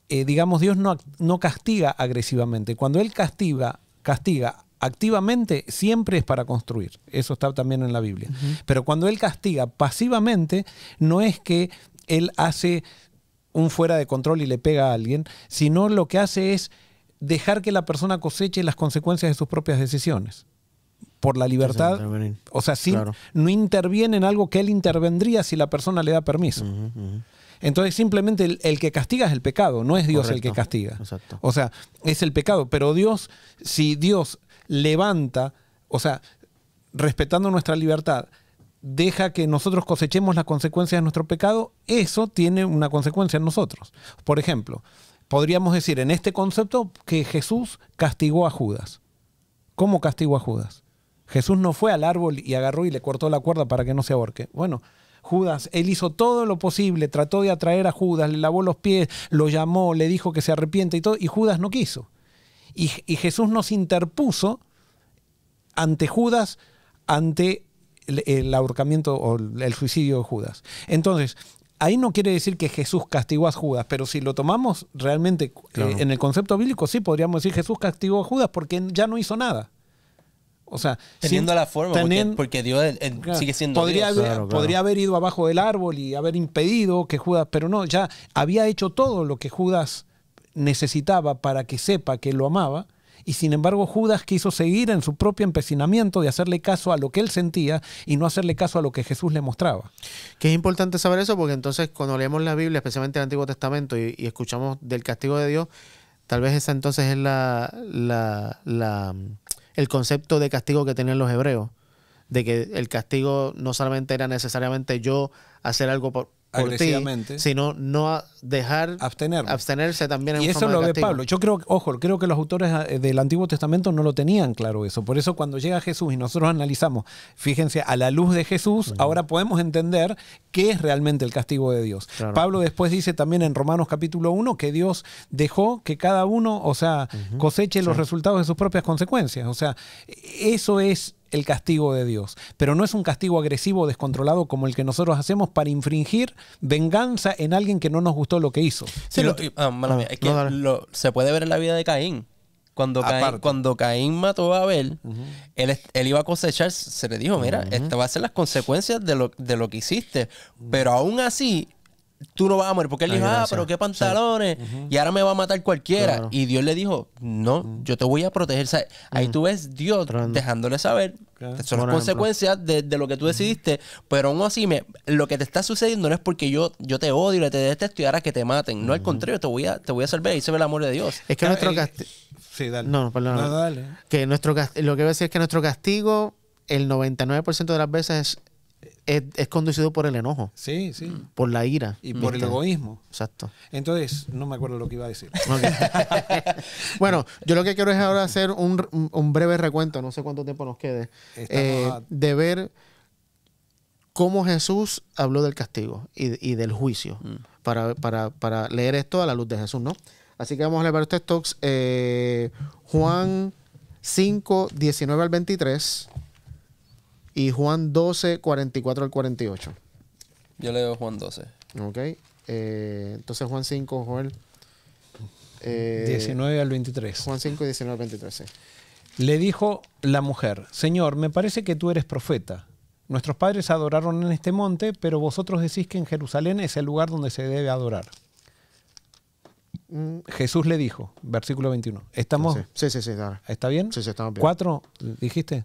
digamos, Dios no castiga agresivamente. Cuando Él castiga activamente, siempre es para construir. Eso está también en la Biblia. Pero cuando Él castiga pasivamente, no es que Él hace un fuera de control y le pega a alguien, sino lo que hace es dejar que la persona coseche las consecuencias de sus propias decisiones. Por la libertad, o sea, no interviene en algo que Él intervendría si la persona le da permiso. Entonces simplemente el que castiga es el pecado, no es Dios el que castiga. Exacto. O sea, es el pecado. Pero Dios, si Dios levanta, o sea, respetando nuestra libertad, deja que nosotros cosechemos las consecuencias de nuestro pecado, eso tiene una consecuencia en nosotros. Por ejemplo, podríamos decir en este concepto que Jesús castigó a Judas. ¿Cómo castigó a Judas? Jesús no fue al árbol y agarró y le cortó la cuerda para que no se ahorque. Bueno, Judas, él hizo todo lo posible, trató de atraer a Judas, le lavó los pies, lo llamó, le dijo que se arrepiente y todo, y Judas no quiso. Y Jesús nos interpuso ante Judas, ante el ahorcamiento o el suicidio de Judas. Entonces, ahí no quiere decir que Jesús castigó a Judas, pero si lo tomamos realmente en el concepto bíblico, sí podríamos decir Jesús castigó a Judas porque ya no hizo nada. O sea, teniendo la forma, porque Dios sigue siendo Dios. Podría haber ido abajo del árbol y haber impedido que Judas, pero no, ya había hecho todo lo que Judas necesitaba para que sepa que lo amaba, y sin embargo Judas quiso seguir en su propio empecinamiento de hacerle caso a lo que él sentía y no hacerle caso a lo que Jesús le mostraba. Que es importante saber eso porque entonces cuando leemos la Biblia, especialmente el Antiguo Testamento, y escuchamos del castigo de Dios, tal vez esa entonces es el concepto de castigo que tenían los hebreos, de que el castigo no solamente era necesariamente yo hacer algo por ti, agresivamente, sino no dejar abstenerse también en y forma eso de lo ve castigo. Pablo. Yo creo que los autores del Antiguo Testamento no lo tenían claro eso. Por eso cuando llega Jesús y nosotros analizamos, fíjense, a la luz de Jesús, ahora podemos entender qué es realmente el castigo de Dios. Claro. Pablo después dice también en Romanos capítulo 1 que Dios dejó que cada uno, o sea, coseche los resultados de sus propias consecuencias. O sea, eso es el castigo de Dios, pero no es un castigo agresivo, descontrolado como el que nosotros hacemos para infringir venganza en alguien que no nos gustó lo que hizo. Sí, mala mía, es que se puede ver en la vida de Caín. Cuando Caín mató a Abel, él iba a cosechar, se le dijo, mira, esta va a ser las consecuencias de lo que hiciste, pero aún así tú no vas a morir, porque él dijo, pero qué pantalones, y ahora me va a matar cualquiera. Claro. Y Dios le dijo, no, yo te voy a proteger. O sea, ahí tú ves Dios dejándole saber que son las consecuencias de lo que tú decidiste, pero aún así lo que te está sucediendo no es porque yo te odio y te detesto y ahora que te maten. No, al contrario, te voy a salvar. Ahí se ve el amor de Dios. Es que nuestro castigo... Sí, dale. No, perdón. No, dale. Que lo que voy a decir es que nuestro castigo, el 99% de las veces es conducido por el enojo. Sí. Por la ira. Y por el egoísmo. Exacto. Entonces, no me acuerdo lo que iba a decir. Okay. Bueno, yo lo que quiero es ahora hacer un breve recuento, no sé cuánto tiempo nos quede, de ver cómo Jesús habló del castigo y del juicio, para leer esto a la luz de Jesús, ¿no? Así que vamos a leer varios textos. Juan 5, 19 al 23 y Juan 12, 44 al 48. Yo leo Juan 12. Ok. Entonces Juan 5, Joel. 19 al 23. Juan 5, 19 al 23, sí. Le dijo la mujer, Señor, me parece que tú eres profeta. Nuestros padres adoraron en este monte, pero vosotros decís que en Jerusalén es el lugar donde se debe adorar. Jesús le dijo, versículo 21. ¿Estamos? Sí, dale. ¿Está bien? Sí, estamos bien. ¿4 dijiste?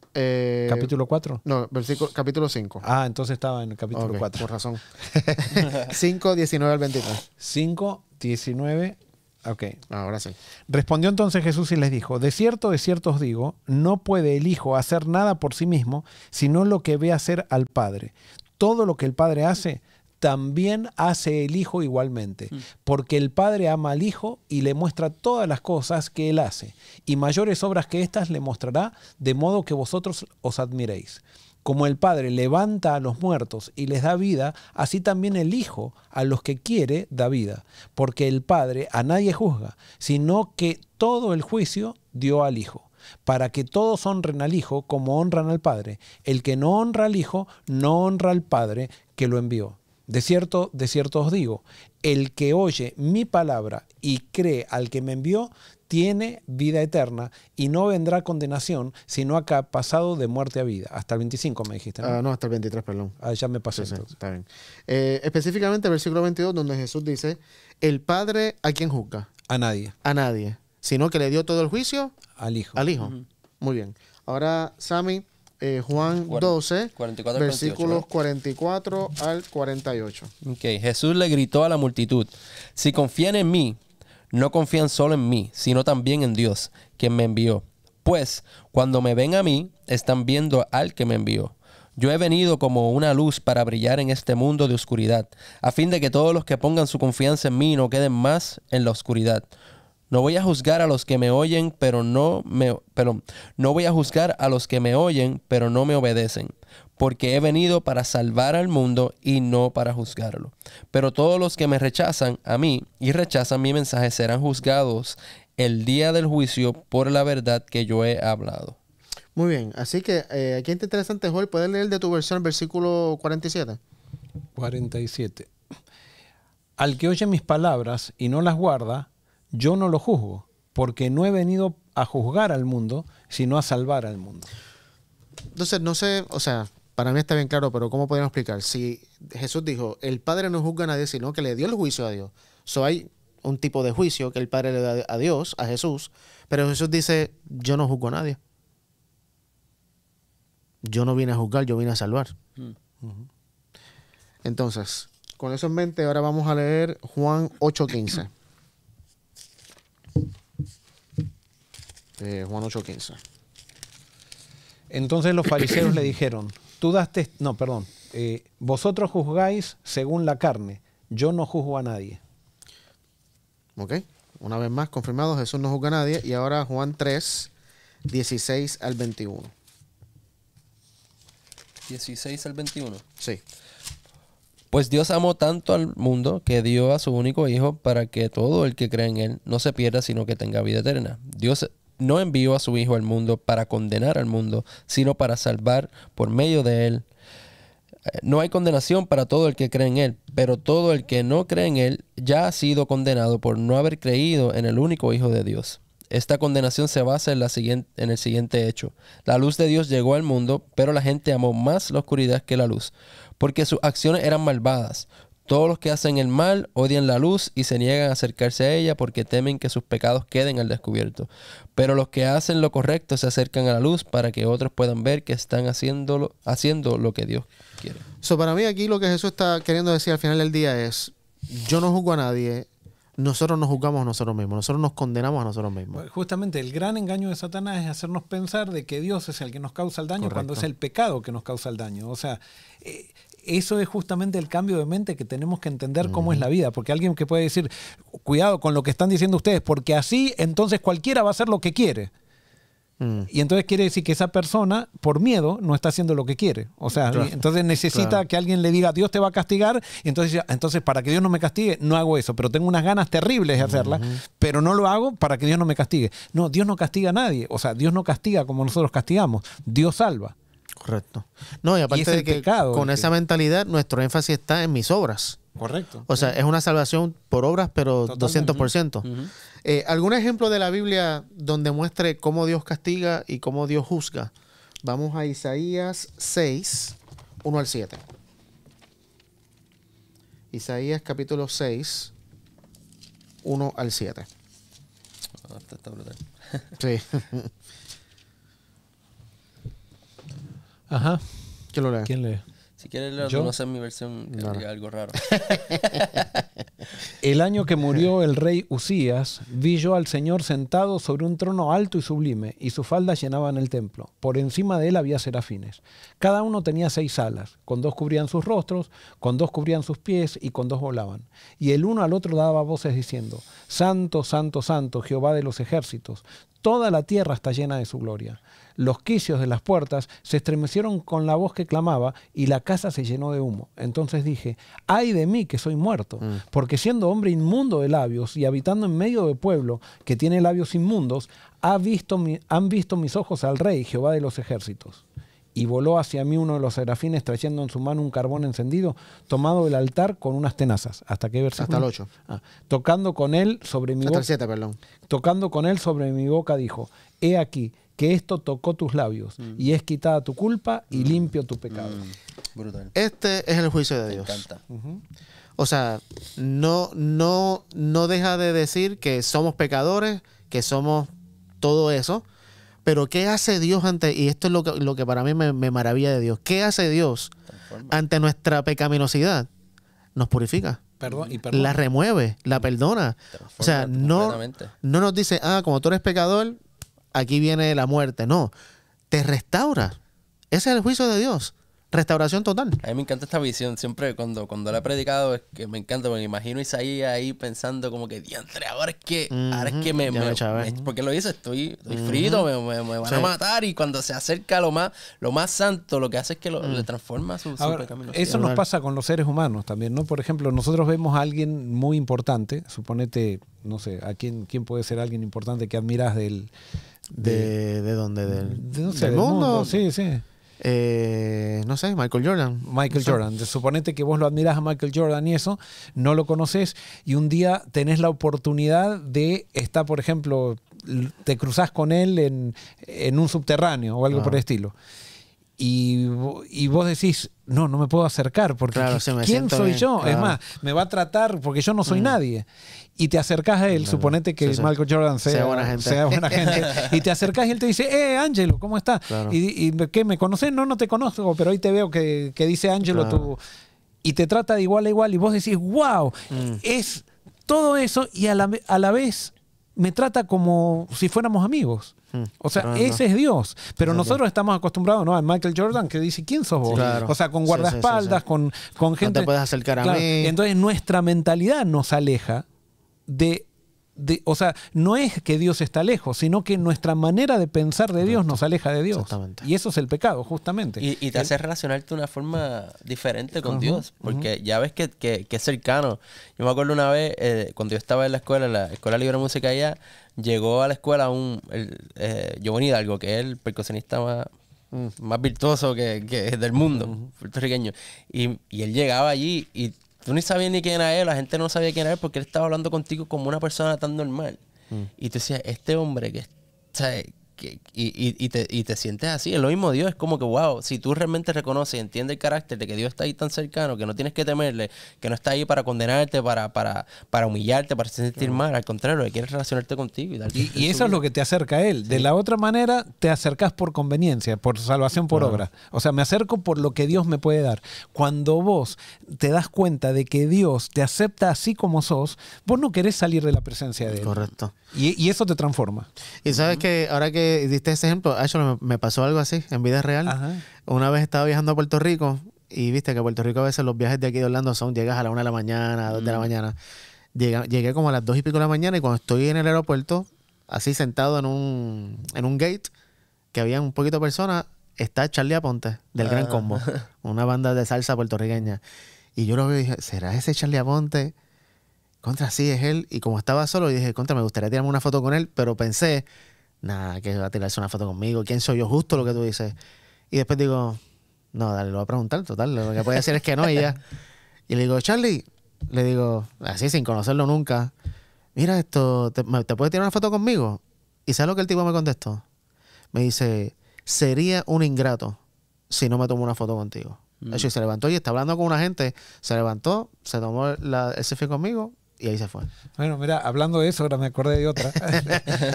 ¿Capítulo 4? No, capítulo 5. Ah, entonces estaba en el capítulo 4. Por razón. 5, 19 al 23. 5, 19. Ok. Ahora sí. Respondió entonces Jesús y les dijo, de cierto os digo, no puede el Hijo hacer nada por sí mismo, sino lo que ve hacer al Padre. Todo lo que el Padre hace, también hace el Hijo igualmente, porque el Padre ama al Hijo y le muestra todas las cosas que Él hace, y mayores obras que éstas le mostrará, de modo que vosotros os admiréis. Como el Padre levanta a los muertos y les da vida, así también el Hijo a los que quiere da vida, porque el Padre a nadie juzga, sino que todo el juicio dio al Hijo, para que todos honren al Hijo como honran al Padre. El que no honra al Hijo, no honra al Padre que lo envió. De cierto os digo, el que oye mi palabra y cree al que me envió, tiene vida eterna y no vendrá condenación, sino a que ha pasado de muerte a vida. Hasta el 25 me dijiste, ¿no? No, hasta el 23, perdón. Ya me pasé. Sí, está bien. Específicamente, versículo 22, donde Jesús dice, el Padre, ¿a quién juzga? A nadie. A nadie. Sino que le dio todo el juicio al Hijo. Al Hijo. Muy bien. Ahora, Sammy, Juan 12, 44 versículos 48, 44 al 48. Ok, Jesús le gritó a la multitud, si confían en mí, no confían solo en mí, sino también en Dios, quien me envió. Pues, cuando me ven a mí, están viendo al que me envió. Yo he venido como una luz para brillar en este mundo de oscuridad, a fin de que todos los que pongan su confianza en mí no queden más en la oscuridad. No voy a juzgar a los que me oyen, pero no voy a juzgar a los que me oyen, pero no me obedecen, porque he venido para salvar al mundo y no para juzgarlo. Pero todos los que me rechazan a mí y rechazan mi mensaje serán juzgados el día del juicio por la verdad que yo he hablado. Muy bien, así que aquí está interesante, Joel, ¿puedes leer de tu versión el versículo 47? 47. Al que oye mis palabras y no las guarda, yo no lo juzgo, porque no he venido a juzgar al mundo, sino a salvar al mundo. Entonces, no sé, o sea, para mí está bien claro, pero ¿cómo podemos explicar? Si Jesús dijo, el Padre no juzga a nadie, sino que le dio el juicio a Dios. Hay un tipo de juicio que el Padre le da a Dios, a Jesús, pero Jesús dice, yo no juzgo a nadie. Yo no vine a juzgar, yo vine a salvar. Entonces, con eso en mente, ahora vamos a leer Juan 8:15. Juan 8:15. Entonces los fariseos le dijeron, Vosotros juzgáis según la carne, yo no juzgo a nadie. Ok, una vez más confirmado, Jesús no juzga a nadie. Y ahora Juan 3, 16 al 21. 16 al 21. Sí. Pues Dios amó tanto al mundo que dio a su único Hijo para que todo el que cree en Él no se pierda, sino que tenga vida eterna. Dios no envió a su Hijo al mundo para condenar al mundo, sino para salvar por medio de Él. No hay condenación para todo el que cree en Él, pero todo el que no cree en Él ya ha sido condenado por no haber creído en el único Hijo de Dios. Esta condenación se basa en el siguiente hecho. La luz de Dios llegó al mundo, pero la gente amó más la oscuridad que la luz, porque sus acciones eran malvadas. Todos los que hacen el mal odian la luz y se niegan a acercarse a ella porque temen que sus pecados queden al descubierto. Pero los que hacen lo correcto se acercan a la luz para que otros puedan ver que están haciendo lo que Dios quiere. Para mí aquí lo que Jesús está queriendo decir al final del día es, yo no juzgo a nadie, nosotros nos juzgamos a nosotros mismos, nosotros nos condenamos a nosotros mismos. Justamente el gran engaño de Satanás es hacernos pensar de que Dios es el que nos causa el daño. Correcto. Cuando es el pecado que nos causa el daño. O sea, eso es justamente el cambio de mente que tenemos que entender cómo es la vida. Porque alguien que puede decir, cuidado con lo que están diciendo ustedes, porque así entonces cualquiera va a hacer lo que quiere. Y entonces quiere decir que esa persona, por miedo, no está haciendo lo que quiere. O sea, claro, entonces necesita que alguien le diga, Dios te va a castigar. Y entonces, para que Dios no me castigue, no hago eso. Pero tengo unas ganas terribles de hacerla, pero no lo hago para que Dios no me castigue. No, Dios no castiga a nadie. O sea, Dios no castiga como nosotros castigamos. Dios salva. Correcto. No, y aparte de que pecado, con esa mentalidad, nuestro énfasis está en mis obras. Correcto. O sea, es una salvación por obras, pero totalmente. 200%. ¿Algún ejemplo de la Biblia donde muestre cómo Dios castiga y cómo Dios juzga? Vamos a Isaías 6, 1 al 7. Isaías capítulo 6, 1 al 7. Está brutal. Sí. Ajá. ¿Quién lo lee? ¿Quién lee? Si quieres leerlo, no sé en mi versión, que diga algo raro. El año que murió el rey Usías, vi yo al Señor sentado sobre un trono alto y sublime, y sus faldas llenaban el templo. Por encima de él había serafines. Cada uno tenía 6 alas, con 2 cubrían sus rostros, con 2 cubrían sus pies, y con 2 volaban. Y el uno al otro daba voces diciendo, Santo, Santo, Santo, Jehová de los ejércitos, toda la tierra está llena de su gloria. Los quicios de las puertas se estremecieron con la voz que clamaba y la casa se llenó de humo. Entonces dije, ¡ay de mí que soy muerto! Porque siendo hombre inmundo de labios y habitando en medio de pueblo que tiene labios inmundos, han visto mis ojos al Rey, Jehová de los ejércitos. Y voló hacia mí uno de los serafines trayendo en su mano un carbón encendido, tomado del altar con unas tenazas. ¿Hasta qué versículo? Hasta el 8. Tocando con él sobre mi boca. Hasta el 7, perdón. Tocando con él sobre mi boca dijo, he aquí, que esto tocó tus labios y es quitada tu culpa y limpio tu pecado. Brutal. Este es el juicio de Dios. Me encanta. O sea, no deja de decir que somos pecadores, que somos todo eso, pero ¿qué hace Dios ante, y esto es lo que para mí me maravilla de Dios, ¿qué hace Dios ante nuestra pecaminosidad? Nos purifica. Perdón. La remueve, la perdona. O sea, no nos dice, como tú eres pecador, aquí viene la muerte. No, te restaura. Ese es el juicio de Dios. Restauración total. A mí me encanta esta visión. Siempre cuando la he predicado es que me encanta, porque me imagino a Isaías ahí pensando como que, diantre, ahora es que porque lo dice, estoy frito, me van a matar, y cuando se acerca lo más santo, lo que hace es que le transforma su pecaminosidad. Eso nos pasa con los seres humanos también, ¿no? Por ejemplo, nosotros vemos a alguien muy importante, suponete, no sé, ¿a quién puede ser alguien importante que admiras ¿de dónde? ¿Del mundo? Sí. No sé, Michael Jordan. Jordan. Suponete que vos lo admirás a Michael Jordan y eso, no lo conoces, y un día tenés la oportunidad de estar, por ejemplo, te cruzás con él en un subterráneo o algo por el estilo. Y vos decís, no me puedo acercar porque ¿quién soy yo? Claro. Es más, me va a tratar porque yo no soy nadie. Y te acercás a él, suponete que Michael Jordan sea buena gente. Y te acercás y él te dice, Ángelo, ¿cómo estás? Claro. ¿Y qué, me conoces? No te conozco, pero hoy te veo que dice Ángelo, claro. Y te trata de igual a igual y vos decís, wow, es todo eso, y a la vez me trata como si fuéramos amigos. O sea, tremendo. ese es Dios. Pero Exacto. nosotros estamos acostumbrados, ¿no? A Michael Jordan que dice, ¿quién sos vos? Claro. O sea, con Sí, guardaespaldas, sí. con gente... No te puedes acercar a Claro. mí. Entonces nuestra mentalidad nos aleja o sea, no es que Dios está lejos, sino que nuestra manera de pensar de Dios nos aleja de Dios. Exactamente. Y eso es el pecado, justamente. Y te hace relacionarte de una forma diferente con Dios, porque ya ves que es cercano. Yo me acuerdo una vez, cuando yo estaba en la Escuela Libre de Música allá, llegó a la escuela Giovanni Hidalgo, que es el percusionista más virtuoso que del mundo, puertorriqueño. Y él llegaba allí y tú ni sabías ni quién era él, la gente no sabía quién era él porque él estaba hablando contigo como una persona tan normal. Y tú decías, este hombre que... ¿sabes? Y te sientes así, es lo mismo Dios, es como que wow, si tú realmente reconoces y entiendes el carácter de que Dios está ahí tan cercano, que no tienes que temerle, que no está ahí para condenarte, para humillarte, para sentir mal, al contrario, que quiere relacionarte contigo y darte Y eso es lo que te acerca a Él. De la otra manera, te acercas por conveniencia, por salvación por obra. O sea, me acerco por lo que Dios me puede dar. Cuando vos te das cuenta de que Dios te acepta así como sos, vos no querés salir de la presencia de Él. Correcto. Y eso te transforma. Y sabes que ahora que diste ese ejemplo, me pasó algo así en vida real. Ajá. Una vez estaba viajando a Puerto Rico y viste que a Puerto Rico a veces los viajes de aquí de Orlando llegas a la 1 de la mañana, a 2 de la mañana. Llegué como a las 2 y pico de la mañana y cuando estoy en el aeropuerto, así sentado en un gate, que había un poquito de personas, está Charlie Aponte del Gran Combo, una banda de salsa puertorriqueña. Y yo lo veo y dije, ¿será ese Charlie Aponte? Contra, sí, es él. Y como estaba solo, dije, contra, me gustaría tirarme una foto con él, pero pensé, nada, que va a tirarse una foto conmigo. ¿Quién soy yo? Justo lo que tú dices. Y después digo, no, dale, lo voy a preguntar, total. Lo que puede decir es que no y ya. Y le digo, Charlie, le digo, así sin conocerlo nunca, mira esto, ¿te puedes tirar una foto conmigo? ¿Y sabes lo que el tipo me contestó? Me dice, sería un ingrato si no me tomo una foto contigo. De hecho, y se levantó y está hablando con una gente, se levantó, se tomó el selfie conmigo y ahí se fue. Bueno, mira, hablando de eso, ahora me acordé de otra.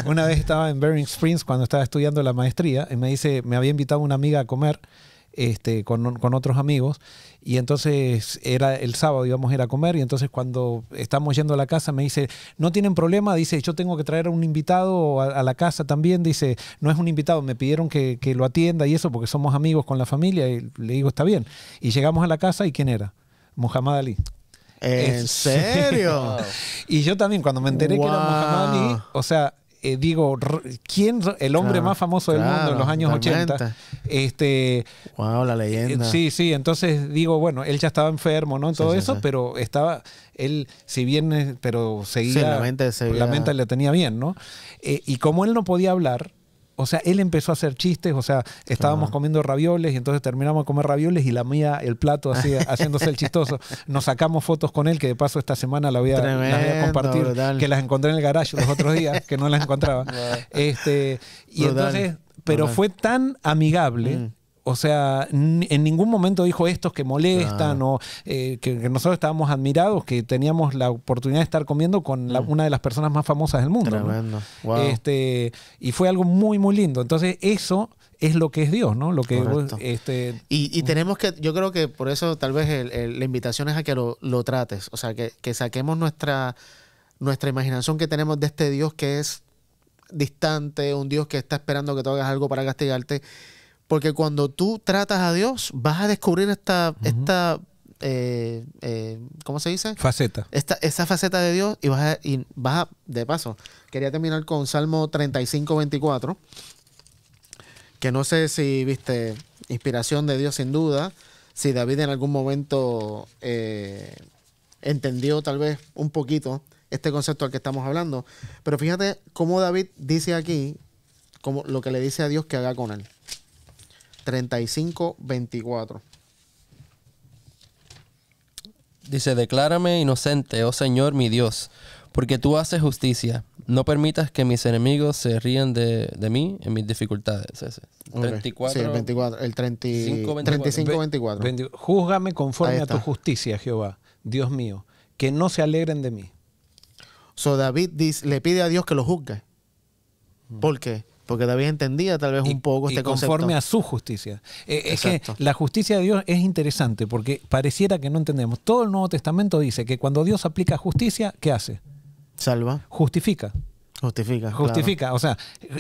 Una vez estaba en Bering Springs cuando estaba estudiando la maestría y me había invitado una amiga a comer con otros amigos y entonces era el sábado, íbamos a ir a comer y entonces cuando estamos yendo a la casa me dice, no tienen problema, dice, yo tengo que traer a un invitado a la casa también, dice, no es un invitado, me pidieron que lo atienda y eso porque somos amigos con la familia y le digo, está bien. Y llegamos a la casa y ¿quién era? Muhammad Ali. ¿En serio? Y yo también, cuando me enteré que era Muhammad Ali, o sea, digo, ¿quién? El hombre más famoso del mundo en los años totalmente. 80. Wow, la leyenda. Sí, entonces digo, bueno, él ya estaba enfermo, ¿no? En todo Sí, eso, sí. pero estaba, él, si bien, pero seguía, Sí, la mente le tenía bien, ¿no? Y como él no podía hablar, o sea, él empezó a hacer chistes, o sea, estábamos comiendo ravioles y entonces terminamos de comer ravioles y la mía, el plato así, haciéndose el chistoso. Nos sacamos fotos con él, que de paso esta semana las voy a compartir, brutal. que las encontré en el garage los otros días, que no las encontraba. Y Brutal. entonces, pero fue tan amigable. O sea, en ningún momento dijo estos que molestan o que nosotros estábamos admirados, que teníamos la oportunidad de estar comiendo con una de las personas más famosas del mundo. Tremendo. ¿No? Wow. Y fue algo muy, muy lindo. Entonces, eso es lo que es Dios, ¿no? Lo que vos, Correcto. Y tenemos que, yo creo que por eso tal vez la invitación es a que lo trates. O sea, que saquemos nuestra imaginación que tenemos de este Dios que es distante, un Dios que está esperando que tú hagas algo para castigarte. Porque cuando tú tratas a Dios, vas a descubrir esta ¿cómo se dice? Faceta. Esa faceta de Dios y vas a, de paso, quería terminar con Salmo 35:24, que no sé si viste, inspiración de Dios sin duda, si David en algún momento entendió tal vez un poquito este concepto al que estamos hablando, pero fíjate cómo David dice aquí, como lo que le dice a Dios que haga con él. 35:24. Dice, declárame inocente, oh Señor mi Dios, porque tú haces justicia. No permitas que mis enemigos se rían de mí en mis dificultades. Ese. Okay. 34. Sí, el 24. El 35:24. 35:24. Júzgame conforme Ahí a tu está. justicia, Jehová, Dios mío, que no se alegren de mí. So David le pide a Dios que lo juzgue. ¿Por qué? Porque David entendía tal vez un poco este conforme concepto. a su justicia. Es que Exacto. la justicia de Dios es interesante porque pareciera que no entendemos. Todo el Nuevo Testamento dice que cuando Dios aplica justicia, ¿qué hace? Salva. Justifica. Justifica. Justifica, o sea,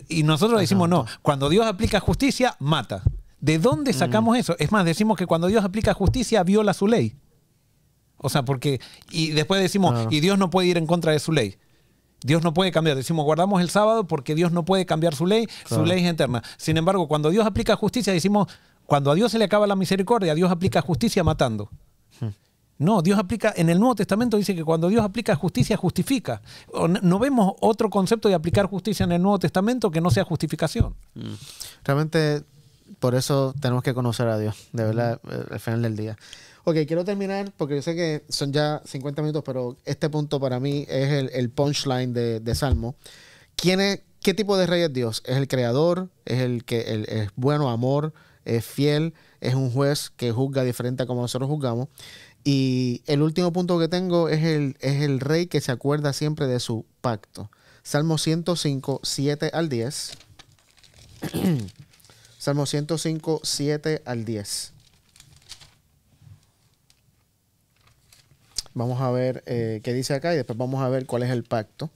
y nosotros decimos no, cuando Dios aplica justicia, mata. ¿De dónde sacamos eso? Es más, decimos que cuando Dios aplica justicia, viola su ley. O sea, porque, y después decimos, y Dios no puede ir en contra de su ley. Dios no puede cambiar. Decimos, guardamos el sábado porque Dios no puede cambiar su ley es eterna. Sin embargo, cuando Dios aplica justicia, decimos, cuando a Dios se le acaba la misericordia, Dios aplica justicia matando. No, Dios aplica, en el Nuevo Testamento dice que cuando Dios aplica justicia, justifica. No vemos otro concepto de aplicar justicia en el Nuevo Testamento que no sea justificación. Realmente, por eso tenemos que conocer a Dios, de verdad, al final del día. Ok, quiero terminar, porque yo sé que son ya 50 minutos, pero este punto para mí es el punchline de Salmo. ¿Qué tipo de rey es Dios? ¿Es el creador? ¿Es el que es bueno, amor? ¿Es fiel? ¿Es un juez que juzga diferente a como nosotros juzgamos? Y el último punto que tengo es el rey que se acuerda siempre de su pacto. Salmo 105, 7 al 10. Salmo 105, 7 al 10. Vamos a ver qué dice acá y después vamos a ver cuál es el pacto.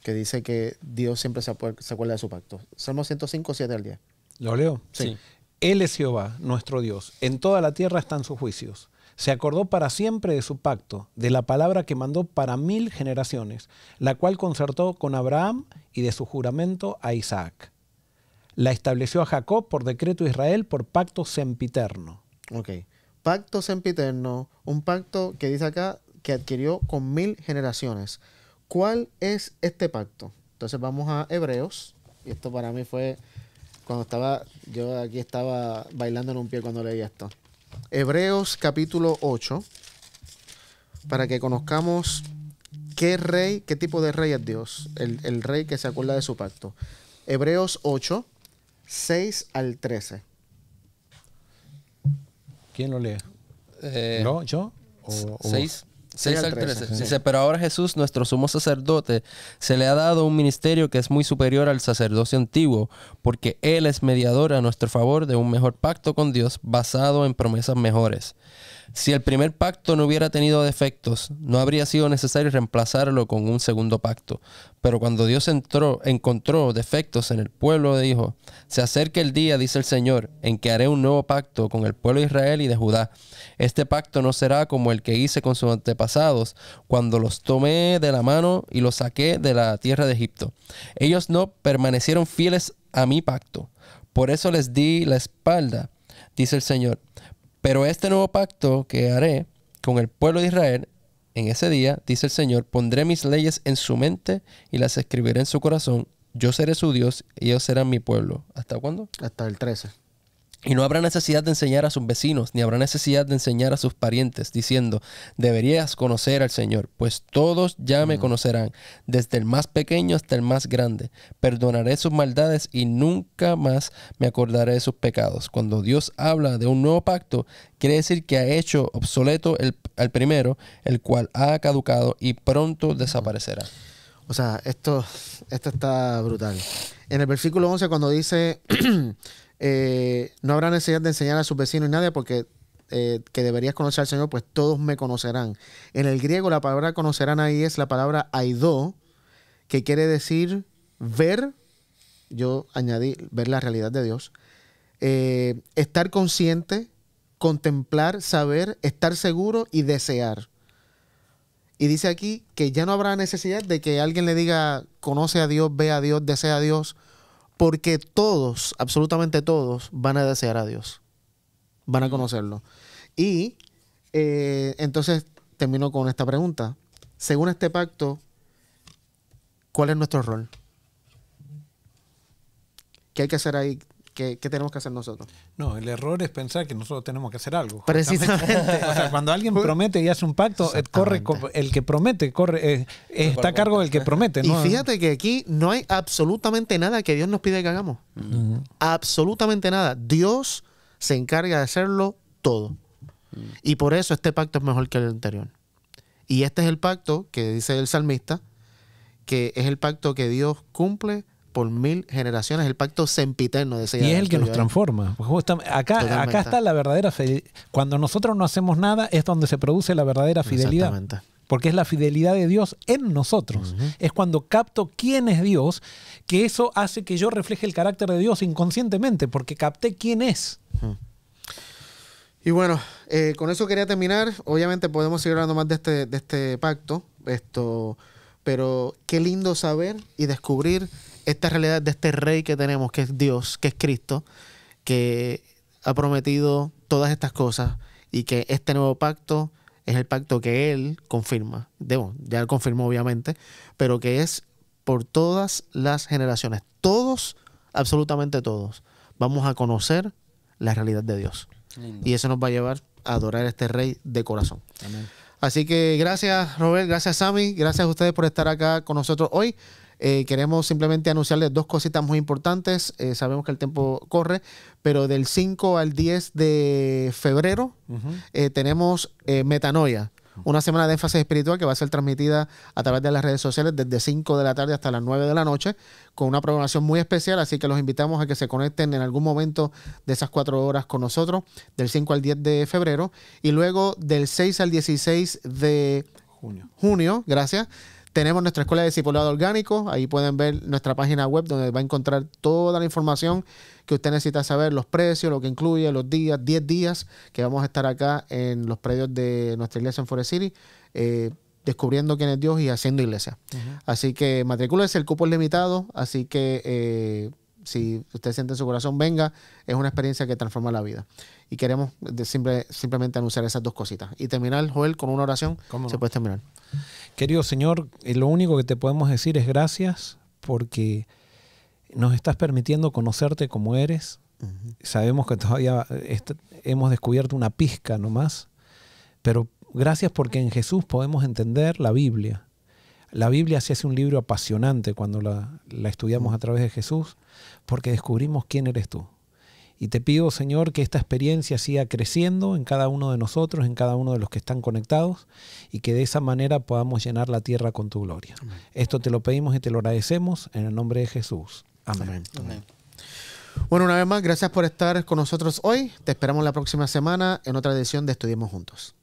Que dice que Dios siempre se acuerda de su pacto. Salmo 105, 7 al 10. ¿Lo leo? Sí. Él es Jehová, nuestro Dios. En toda la tierra están sus juicios. Se acordó para siempre de su pacto, de la palabra que mandó para 1000 generaciones, la cual concertó con Abraham y de su juramento a Isaac. La estableció a Jacob por decreto de Israel por pacto sempiterno. Ok. Pacto sempiterno, un pacto que dice acá que adquirió con 1000 generaciones. ¿Cuál es este pacto? Entonces vamos a Hebreos. Y esto para mí fue yo aquí estaba bailando en un pie cuando leí esto. Hebreos capítulo 8, para que conozcamos qué tipo de rey es Dios, el rey que se acuerda de su pacto. Hebreos 8, 6 al 13. ¿Quién lo lee? ¿Yo? ¿O 6 al al 13. 13. Dice, pero ahora Jesús, nuestro sumo sacerdote, se le ha dado un ministerio que es muy superior al sacerdocio antiguo, porque Él es mediador a nuestro favor de un mejor pacto con Dios basado en promesas mejores. Si el primer pacto no hubiera tenido defectos, no habría sido necesario reemplazarlo con un segundo pacto. Pero cuando Dios encontró defectos en el pueblo, dijo, se acerca el día, dice el Señor, en que haré un nuevo pacto con el pueblo de Israel y de Judá. Este pacto no será como el que hice con sus antepasados, cuando los tomé de la mano y los saqué de la tierra de Egipto. Ellos no permanecieron fieles a mi pacto. Por eso les di la espalda, dice el Señor. Pero este nuevo pacto que haré con el pueblo de Israel, en ese día, dice el Señor, pondré mis leyes en su mente y las escribiré en su corazón. Yo seré su Dios y ellos serán mi pueblo. ¿Hasta cuándo? Hasta el 13. Y no habrá necesidad de enseñar a sus vecinos, ni habrá necesidad de enseñar a sus parientes, diciendo, deberías conocer al Señor, pues todos ya me conocerán, desde el más pequeño hasta el más grande. Perdonaré sus maldades y nunca más me acordaré de sus pecados. Cuando Dios habla de un nuevo pacto, quiere decir que ha hecho obsoleto al primero, el cual ha caducado y pronto desaparecerá. O sea, esto está brutal. En el versículo 11, cuando dice... no habrá necesidad de enseñar a sus vecinos y nadie porque que deberías conocer al Señor, pues todos me conocerán. En el griego la palabra conocerán ahí es la palabra aido, que quiere decir ver, yo añadí ver la realidad de Dios, estar consciente, contemplar, saber, estar seguro y desear. Y dice aquí que ya no habrá necesidad de que alguien le diga conoce a Dios, ve a Dios, desea a Dios, porque todos, absolutamente todos, van a desear a Dios. Van a conocerlo. Y entonces termino con esta pregunta. Según este pacto, ¿cuál es nuestro rol? ¿Qué hay que hacer ahí? ¿Qué tenemos que hacer nosotros? No, el error es pensar que nosotros tenemos que hacer algo. Precisamente. O sea, cuando alguien promete y hace un pacto, el que promete está a cargo del que promete, ¿no? Y fíjate que aquí no hay absolutamente nada que Dios nos pide que hagamos. Absolutamente nada. Dios se encarga de hacerlo todo. Y por eso este pacto es mejor que el anterior. Y este es el pacto que dice el salmista, que es el pacto que Dios cumple por 1000 generaciones, el pacto sempiterno. Y es el que nos transforma. Acá está la verdadera fidelidad. Cuando nosotros no hacemos nada es donde se produce la verdadera fidelidad. Exactamente. porque es la fidelidad de Dios en nosotros. Es cuando capto quién es Dios, que eso hace que yo refleje el carácter de Dios inconscientemente, porque capté quién es. Y bueno, con eso quería terminar. Obviamente podemos seguir hablando más de este pacto, pero qué lindo saber y descubrir esta realidad de este rey que tenemos, que es Dios, que es Cristo, que ha prometido todas estas cosas y que este nuevo pacto es el pacto que Él confirma. Ya Él confirmó obviamente, pero que es por todas las generaciones. Todos, absolutamente todos, vamos a conocer la realidad de Dios. Lindo. Y eso nos va a llevar a adorar a este rey de corazón. Amén. Así que gracias, Robert, gracias, Sammy, gracias a ustedes por estar acá con nosotros hoy. Queremos simplemente anunciarles dos cositas muy importantes. Sabemos que el tiempo corre, pero del 5 al 10 de febrero tenemos Metanoia, una semana de énfasis espiritual que va a ser transmitida a través de las redes sociales desde 5 de la tarde hasta las 9 de la noche, con una programación muy especial, así que los invitamos a que se conecten en algún momento de esas 4 horas con nosotros, del 5 al 10 de febrero, y luego del 6 al 16 de junio, gracias, tenemos nuestra escuela de discipulado orgánico. Ahí pueden ver nuestra página web donde va a encontrar toda la información que usted necesita saber, los precios, lo que incluye, los días, 10 días que vamos a estar acá en los predios de nuestra iglesia en Forest City, descubriendo quién es Dios y haciendo iglesia. Así que matricúlese, el cupo es limitado, así que si usted siente en su corazón, venga, es una experiencia que transforma la vida. Y queremos simplemente anunciar esas dos cositas. Y terminar, Joel, con una oración. ¿Cómo no? Se puede terminar. Querido Señor, lo único que te podemos decir es gracias porque nos estás permitiendo conocerte como eres. Sabemos que todavía hemos descubierto una pizca nomás, pero gracias porque en Jesús podemos entender la Biblia. La Biblia se hace un libro apasionante cuando la estudiamos a través de Jesús, porque descubrimos quién eres tú. Y te pido, Señor, que esta experiencia siga creciendo en cada uno de nosotros, en cada uno de los que están conectados, y que de esa manera podamos llenar la tierra con tu gloria. Amén. Esto te lo pedimos y te lo agradecemos en el nombre de Jesús. Amén. Amén. Amén. Bueno, una vez más, gracias por estar con nosotros hoy. Te esperamos la próxima semana en otra edición de Estudiemos Juntos.